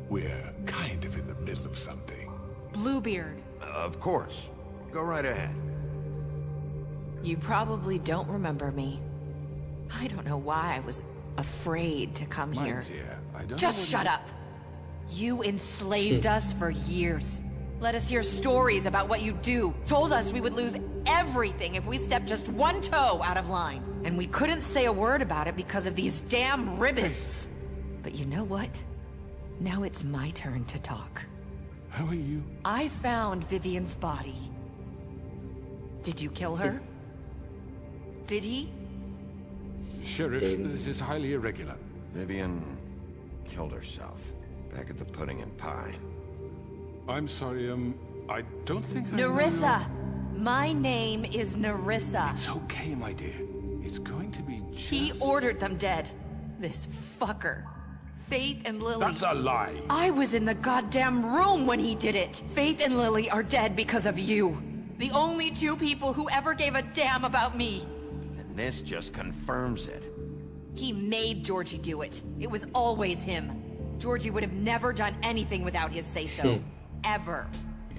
We're kind of in the middle of something. Bluebeard. Of course. Go right ahead. You probably don't remember me. I don't know why I was afraid to come My here. dear, I don't Just know what shut up. You enslaved us for years. Let us hear stories about what you do. Told us we would lose everything if we stepped just one toe out of line. And we couldn't say a word about it because of these damn ribbons. But you know what? Now it's my turn to talk. How are you? I found Vivian's body. Did you kill her? Did he? Sheriff, this is highly irregular. Vivian killed herself back at the Pudding and Pie. I'm sorry, I don't think I Nerissa! My name is Nerissa. It's okay, my dear. It's going to be just... He ordered them dead. This fucker. Faith and Lily... That's a lie. I was in the goddamn room when he did it. Faith and Lily are dead because of you. The only two people who ever gave a damn about me. And this just confirms it. He made Georgie do it. It was always him. Georgie would have never done anything without his say-so. Ever.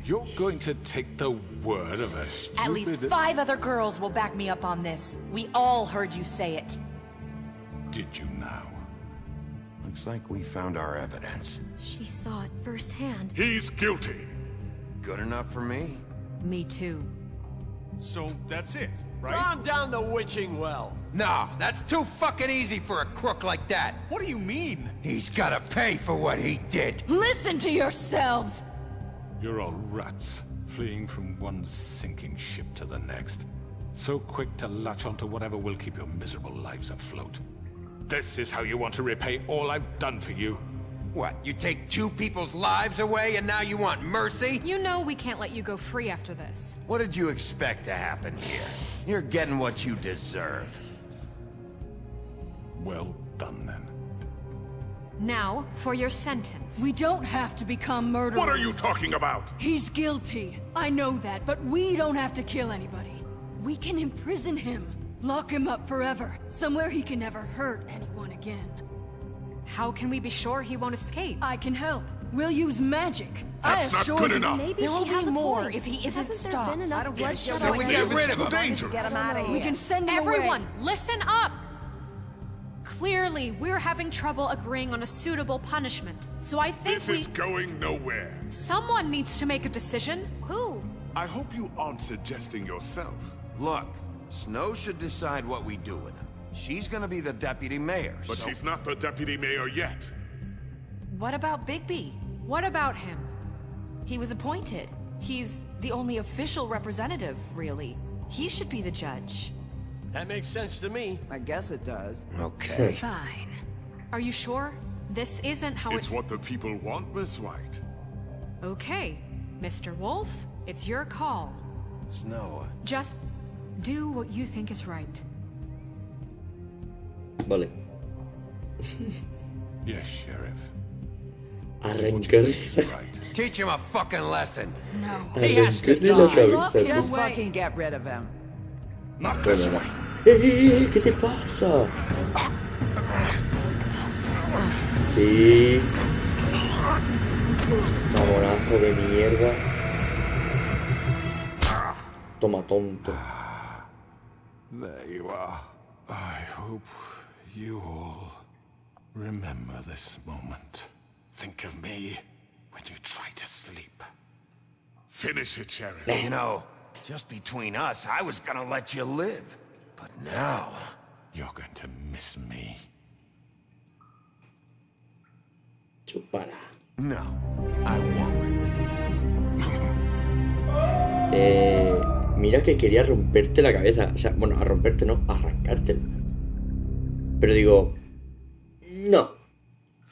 You're going to take the word of a stupid... At least 5 other girls will back me up on this. We all heard you say it. Did you now? Looks like we found our evidence. She saw it firsthand. He's guilty. Good enough for me? Me too. So that's it, right? Calm down the witching well. No, that's too fucking easy for a crook like that. What do you mean? He's gotta pay for what he did. Listen to yourselves! You're all rats, fleeing from one sinking ship to the next. So quick to latch onto whatever will keep your miserable lives afloat. This is how you want to repay all I've done for you? What, you take 2 people's lives away and now you want mercy? You know we can't let you go free after this. What did you expect to happen here? You're getting what you deserve. Well done, then. Now, for your sentence. We don't have to become murderers. What are you talking about? He's guilty. I know that, but we don't have to kill anybody. We can imprison him. Lock him up forever. Somewhere he can never hurt anyone again. How can we be sure he won't escape? I can help. We'll use magic. That's not good enough. Maybe There she will has be a more point. if he isn't Hasn't there stopped. been enough bloodshed So we already? get rid of him. Dangerous. Get him out of here. We can send him Everyone, away. listen up! Clearly, we're having trouble agreeing on a suitable punishment. So I think This is going nowhere. someone needs to make a decision. Who? I hope you aren't suggesting yourself. Look, Snow should decide what we do with him. She's gonna be the deputy mayor, But so... she's not the deputy mayor yet. What about Bigby? What about him? He was appointed. He's the only official representative, really. He should be the judge. That makes sense to me. I guess it does. Okay. Fine. Are you sure? This isn't how It's what the people want, Miss White. Okay, Mr. Wolf, it's your call. Snow, Just do what you think is right. Vale. Yes, Sheriff. Arrancarle, Right. Teach him a fucking lesson. No. He has to arrancarle la die. cabeza. Just tú. fucking get rid of him. Not this Bueno, way. ¿Qué te pasa? Sí. Mamonazo de mierda. Toma, tonto. There you are. I hope you all remember this moment. Think of me when you try to sleep. Finish it, Sheriff. you know, just between us, I was gonna let you live. But now... You're going to miss me. Chúpala. No, I won't. Mira que quería romperte la cabeza. O sea, bueno, a romperte no, a arrancártela. Pero digo... No.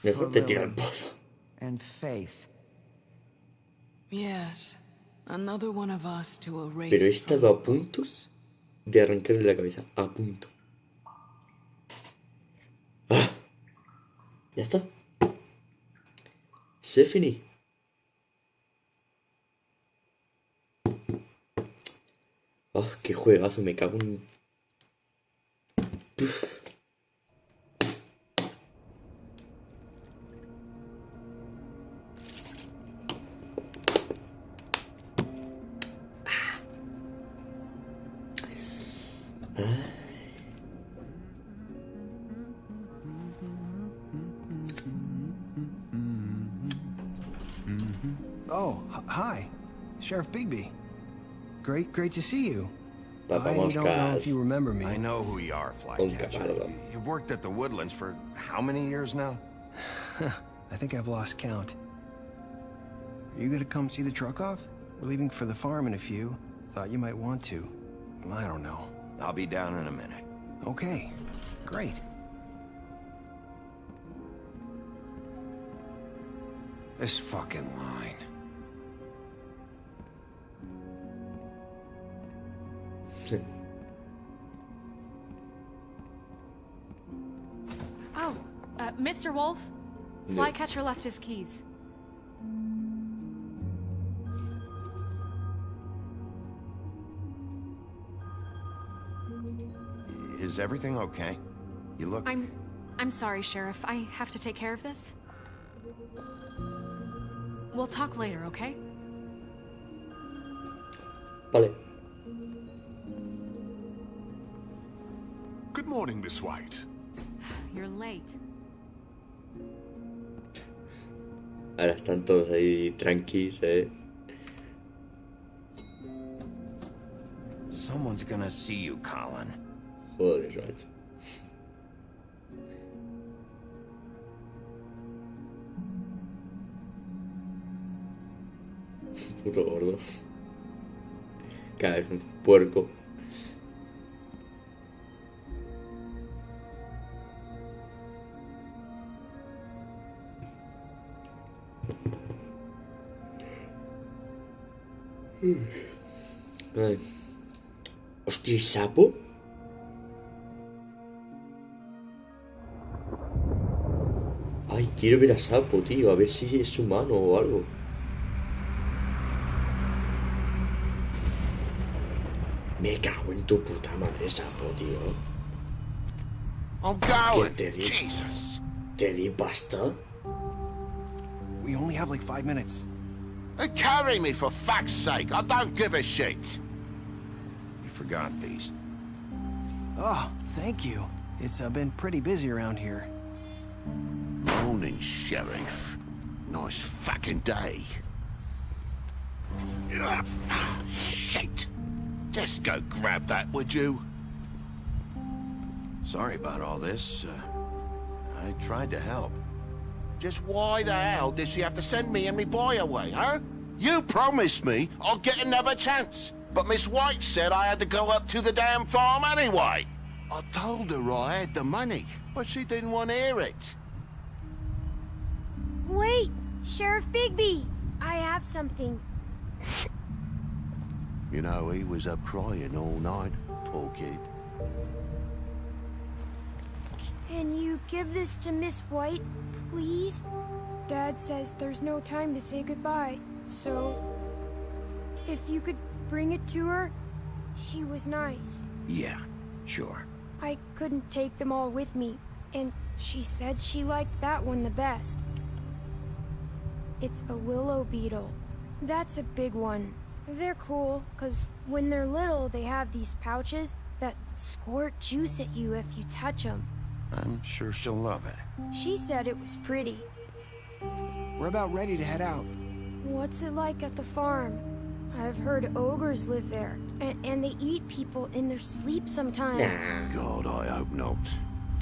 Mejor te tiro al pozo. And Faith. Yes. Another one of us to erase. Pero he estado a punto de arrancarle la cabeza. A punto. ¡Ah! Ya está. C'est fini. Oh, qué juegazo, me cago en... Uf. Hi, Sheriff Bigby. Great to see you. I Tapamos don't know if cas you remember me. I know who you are, un Flycatcher. capardo. You've worked at the Woodlands for how many years now? I think I've lost count. Are you gonna come see the truck off? We're leaving for the farm in a few. Thought you might want to. I don't know. I'll be down in a minute. Okay, great. This fucking line. Oh, Mr. Wolf? Flycatcher left his keys. Is everything okay? You look... I'm sorry, Sheriff. I have to take care of this. We'll talk later, okay? Vale. Good morning, Miss White. You're late. Ahora están todos ahí tranquis, Someone's gonna see you, Colin. Joder, macho. Puto gordo. Cada vez un puerco. Ay. Hostia, ¿y sapo? Ay, quiero ver a Sapo, tío. A ver si es humano o algo. Me cago en tu puta madre, Sapo, tío. I'm going. ¿Qué te di? Jesus. ¿Te di pasta? We only have like 5 minutes. Carry me, for fuck's sake. I don't give a shit. You forgot these. Oh, thank you. It's been pretty busy around here. Morning, Sheriff. Nice fucking day. Shit. Just go grab that, would you? Sorry about all this. I tried to help. Just why the hell did she have to send me and me boy away, huh? You promised me I'd get another chance. But Miss White said I had to go up to the damn farm anyway. I told her I had the money, but she didn't want to hear it. Wait, Sheriff Bigby! I have something. You know, he was up crying all night, poor kid. Can you give this to Miss White, please? Dad says there's no time to say goodbye, so... if you could bring it to her, she was nice. Yeah, sure. I couldn't take them all with me, and she said she liked that one the best. It's a willow beetle. That's a big one. They're cool, 'cause when they're little, they have these pouches that squirt juice at you if you touch them. I'm sure she'll love it. She said it was pretty. We're about ready to head out. What's it like at the farm? I've heard ogres live there, and they eat people in their sleep sometimes. God, I hope not.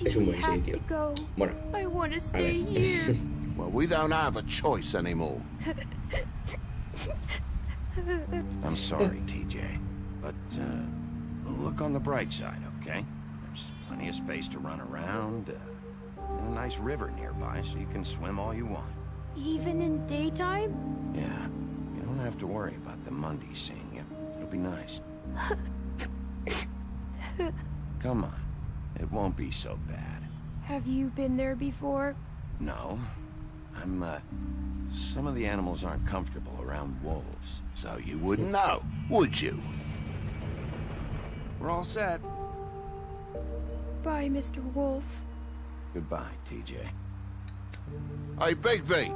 Es un We buen have sitio. to go. Bueno, I want to a stay ver. here. Well, we don't have a choice anymore. I'm sorry, TJ. But, look on the bright side, okay? There's plenty of space to run around, and a nice river nearby, so you can swim all you want. Even in daytime? Yeah, you don't have to worry about the Monday seeing you. It'll be nice. Come on. It won't be so bad. Have you been there before? No. Some of the animals aren't comfortable around wolves, so you wouldn't know, would you? We're all set. Bye, Mr. Wolf. Goodbye, TJ. Hey, Bigby!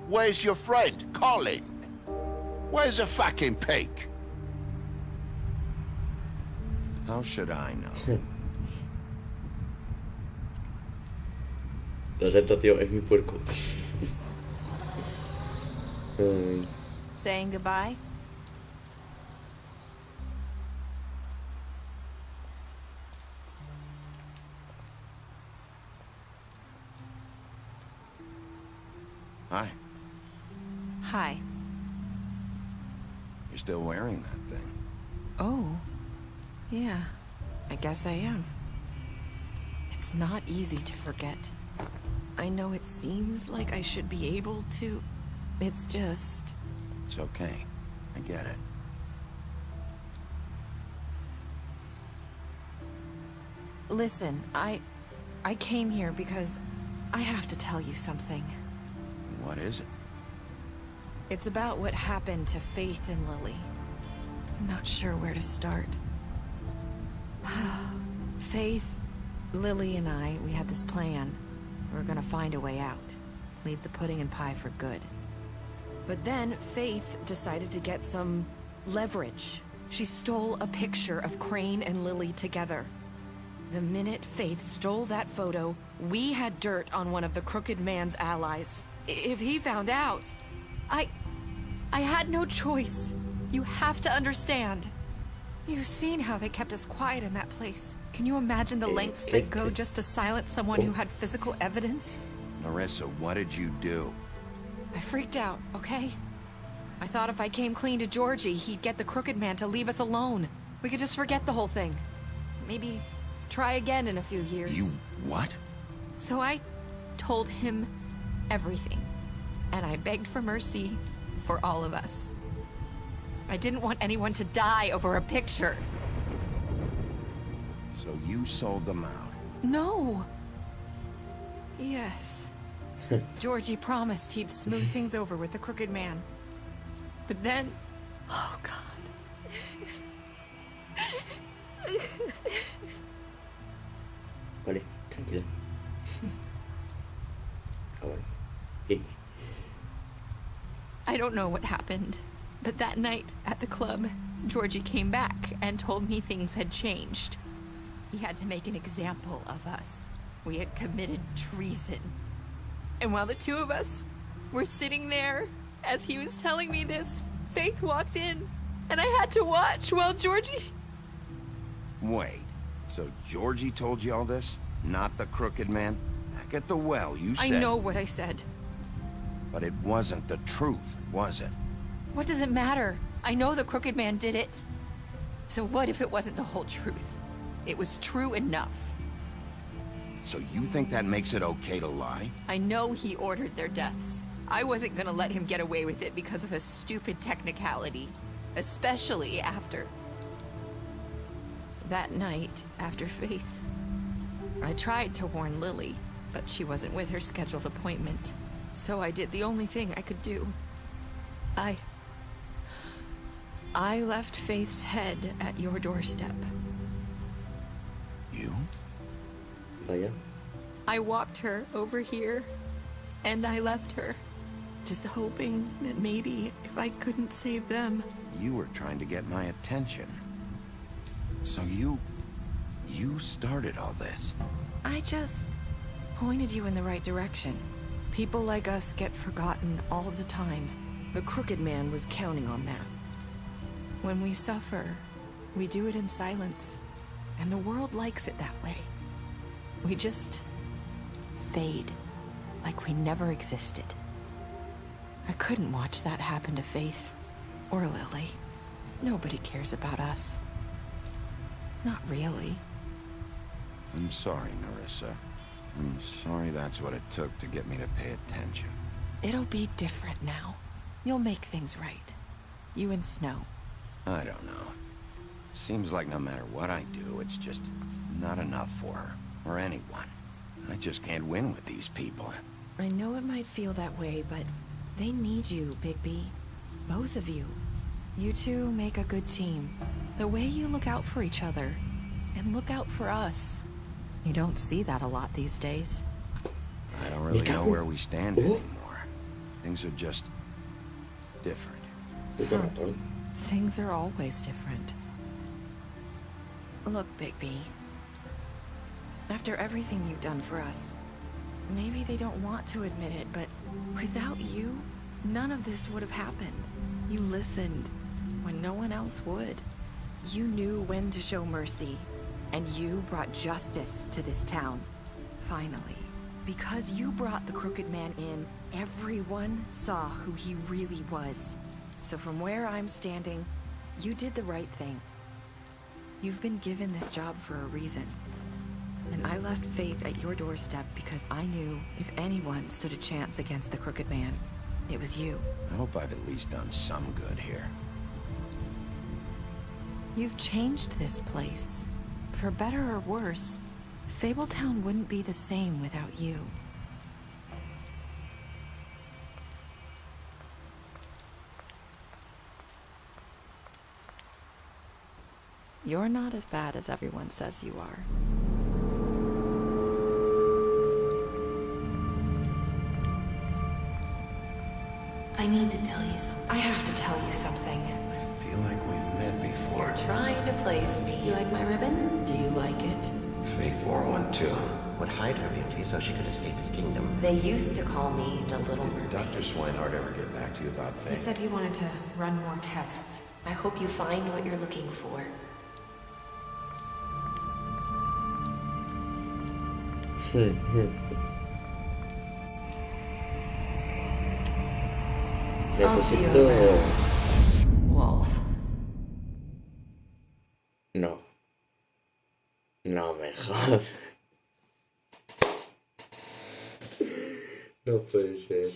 Where's your friend, Colin? Where's the fucking pig? How should I know? Lo siento, tío, es mi puerco. Saying goodbye? Hi. Hi. You're still wearing that thing. Oh. Yeah. I guess I am. It's not easy to forget. I know it seems like I should be able to. It's just... It's okay. I get it. Listen, I came here because I have to tell you something. What is it? It's about what happened to Faith and Lily. I'm not sure where to start. Faith, Lily, and I, we had this plan. We were gonna find a way out. Leave the pudding and pie for good. But then Faith decided to get some leverage. She stole a picture of Crane and Lily together. The minute Faith stole that photo, we had dirt on one of the Crooked Man's allies. If he found out, I had no choice. You have to understand. You've seen how they kept us quiet in that place. Can you imagine the lengths they'd go just to silence someone who had physical evidence? Narissa, what did you do? I freaked out, okay? I thought if I came clean to Georgie, he'd get the Crooked Man to leave us alone. We could just forget the whole thing. Maybe try again in a few years. You what? So I told him everything. And I begged for mercy for all of us. I didn't want anyone to die over a picture. So you sold them out? No. Yes. Georgie promised he'd smooth things over with the Crooked Man. But then... Oh, God. Vale, tranquila. Ah, vale. Sí. I don't know what happened, but that night at the club, Georgie came back and told me things had changed. He had to make an example of us. We had committed treason. And while the two of us were sitting there, as he was telling me this, Faith walked in, and I had to watch while Georgie... Wait, so Georgie told you all this? Not the Crooked Man? Back at the well, you said... I know what I said. But it wasn't the truth, was it? What does it matter? I know the Crooked Man did it. So what if it wasn't the whole truth? It was true enough. So you think that makes it okay to lie? I know he ordered their deaths. I wasn't gonna let him get away with it because of a stupid technicality. Especially after... that night, after Faith. I tried to warn Lily, but she wasn't with her scheduled appointment. So I did the only thing I could do. I left Faith's head at your doorstep. You? Vaya. I walked her over here, and I left her. Just hoping that maybe if I couldn't save them... You were trying to get my attention. So you started all this. I just pointed you in the right direction. People like us get forgotten all the time. The Crooked Man was counting on that. When we suffer, we do it in silence. And the world likes it that way. We just fade, like we never existed. I couldn't watch that happen to Faith, or Lily. Nobody cares about us. Not really. I'm sorry, Narissa. I'm sorry that's what it took to get me to pay attention. It'll be different now. You'll make things right. You and Snow. I don't know. Seems like no matter what I do, it's just not enough for her, or anyone. I just can't win with these people. I know it might feel that way, but they need you, Bigby. Both of you. You two make a good team. The way you look out for each other, and look out for us. You don't see that a lot these days. I don't really know where we stand anymore. Things are just different. Things are always different. Look, Bigby. After everything you've done for us, maybe they don't want to admit it, but without you, none of this would have happened. You listened when no one else would. You knew when to show mercy, and you brought justice to this town. Finally. Because you brought the Crooked Man in, everyone saw who he really was. So from where I'm standing, you did the right thing. You've been given this job for a reason. And I left Faith at your doorstep because I knew if anyone stood a chance against the Crooked Man, it was you. I hope I've at least done some good here. You've changed this place. For better or worse, Fabletown wouldn't be the same without you. You're not as bad as everyone says you are. I need to tell you something. I have to tell you something. I feel like we've met before. You're trying to place me. You like my ribbon? Do you like it? Faith wore one too. Would hide her beauty so she could escape his kingdom. They used to call me the Little Mermaid. Did Dr. Swinehart ever get back to you about Faith? He said he wanted to run more tests. I hope you find what you're looking for. I'll see you around, Wolf. No. No me jodas. No puede ser.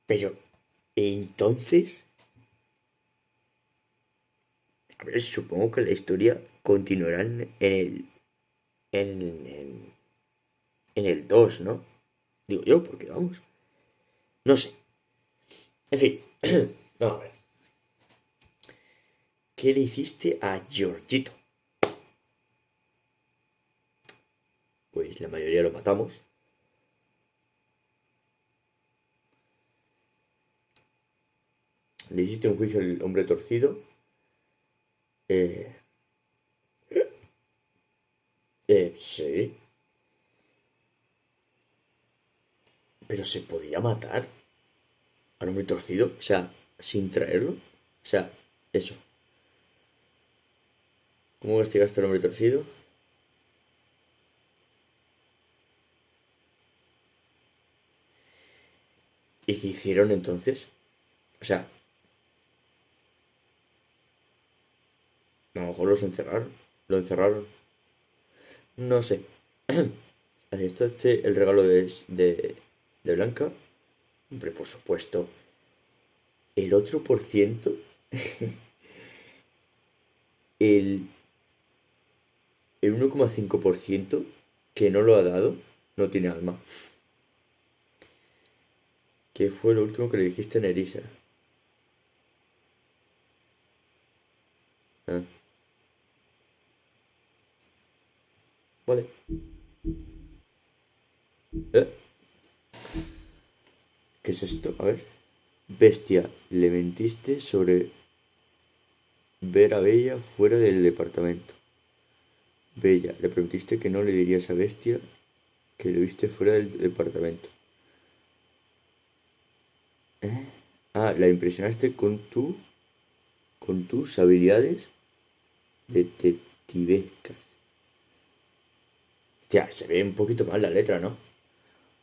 Pero, entonces... A ver, supongo que la historia continuará en el 2, ¿no? Digo yo, porque vamos. No sé. En fin. Vamos a ver. ¿Qué le hiciste a Georgito? Pues la mayoría lo matamos. Le hiciste un juicio al hombre torcido. Sí. Pero se podía matar al hombre torcido, o sea, sin traerlo. O sea, eso. ¿Cómo castigaste al hombre torcido? ¿Y qué hicieron entonces? O sea, a lo mejor los encerraron. Lo encerraron. No sé. ¿Aceptaste el regalo de Blanca? Hombre, por supuesto. El otro por ciento. el 1,5% que no lo ha dado no tiene alma. ¿Qué fue lo último que le dijiste a Nerissa? Ah. Vale. ¿Qué es esto? A ver. Bestia, le mentiste sobre ver a Bella fuera del departamento. Bella, le prometiste que no le dirías a Bestia que lo viste fuera del departamento. Ah, la impresionaste con tus habilidades detectivescas. Hostia, se ve un poquito mal la letra, ¿no?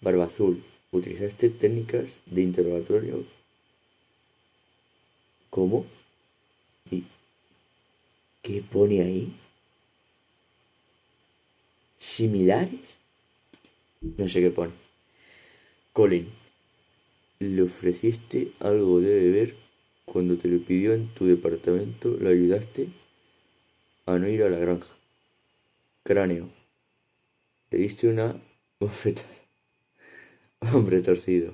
Barba azul. Utilizaste técnicas de interrogatorio. ¿Cómo? ¿Y qué pone ahí? ¿Similares? No sé qué pone. Colin, le ofreciste algo de beber cuando te lo pidió en tu departamento. Lo ayudaste a no ir a la granja. Cráneo, le diste una bofetada. Hombre torcido.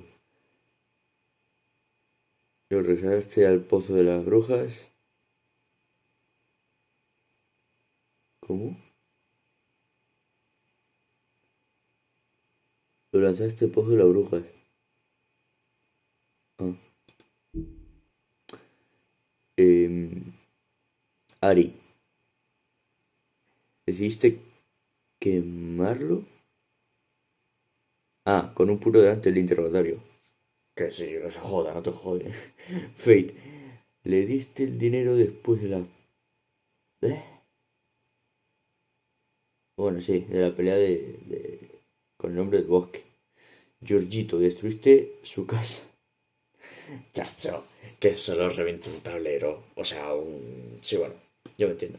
Lo regresaste al pozo de las brujas. ¿Cómo? Lo lanzaste al pozo de las brujas. Ah. Ari, ¿decidiste quemarlo? Ah, con un puro delante del interrogatorio. Que sí, que se joda, no te jode. Fate, ¿le diste el dinero después de la... ¿Eh? Bueno, sí, de la pelea con el nombre del bosque. Giorgito, destruiste su casa. Chacho, que solo reventó un tablero. O sea, un... Sí, bueno, yo me entiendo.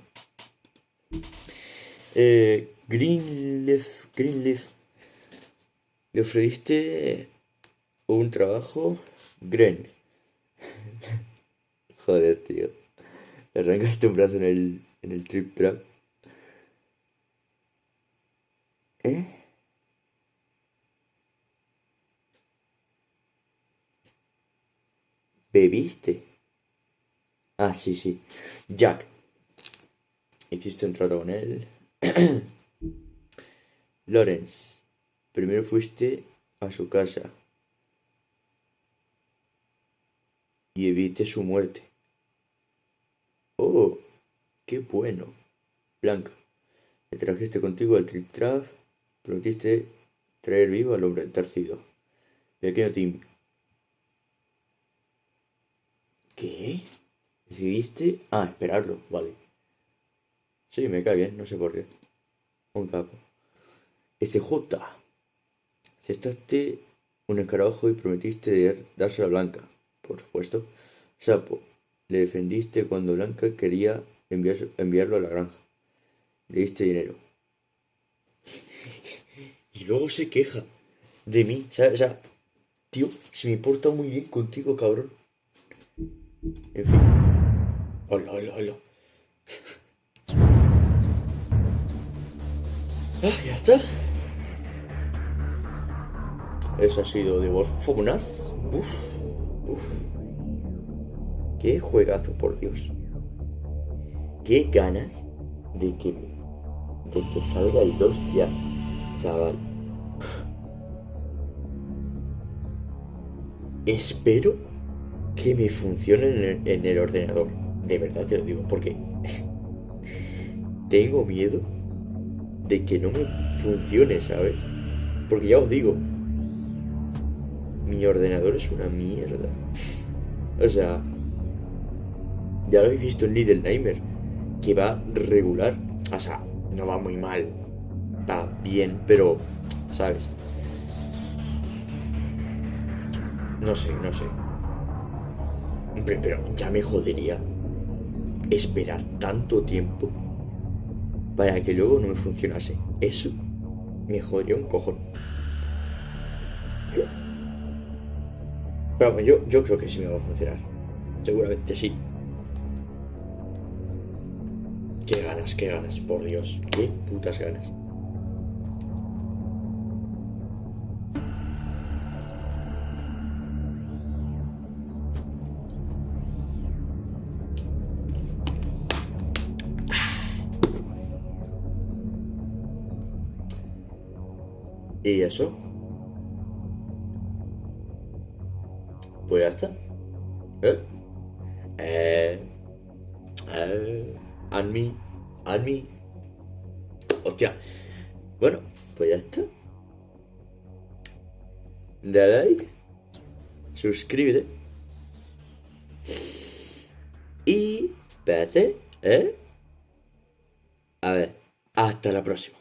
Greenleaf, le ofreciste un trabajo. Gren. Joder, tío. Le arrancaste un brazo en el trip trap. ¿Eh? ¿Bebiste? Ah, sí, sí. Jack, hiciste un trato con él. Lawrence, primero fuiste a su casa y evité su muerte. Oh, qué bueno. Blanca, le trajiste contigo al Trip Trap, prometiste traer vivo al hombre torcido. Pequeño Tim. ¿Qué? ¿Decidiste? Ah, esperarlo, vale. Sí, me cae bien, no sé por qué. Un capo. SJ, aceptaste un escarabajo y prometiste dárselo a Blanca. Por supuesto. Sapo, le defendiste cuando Blanca quería enviarlo a la granja. Le diste dinero. Y luego se queja de mí, ¿sabes? O sea, tío, se me porta muy bien contigo, cabrón. En fin. Hola, hola, hola. Ah, ya está. Eso ha sido de Wolf of Us. Uf, uf. Qué juegazo, por Dios. Qué ganas de que salga el 2 ya, chaval. Espero que me funcione en el ordenador. De verdad te lo digo, porque tengo miedo de que no me funcione, ¿sabes? Porque ya os digo, mi ordenador es una mierda. O sea, ya lo habéis visto en Little Nightmare, que va regular. O sea, no va muy mal. Va bien, pero, ¿sabes? No sé, no sé. Hombre, pero ya me jodería esperar tanto tiempo para que luego no me funcionase. Eso me jodería un cojón. Pero vamos, yo creo que sí me va a funcionar. Seguramente sí. Qué ganas, por Dios. Qué putas ganas. ¿Y eso? Pues ya está. ¿Eh? Eh... And me. And me. Hostia. Bueno, pues ya está. Dale like. Suscríbete. Y... Espérate, ¿eh? A ver. Hasta la próxima.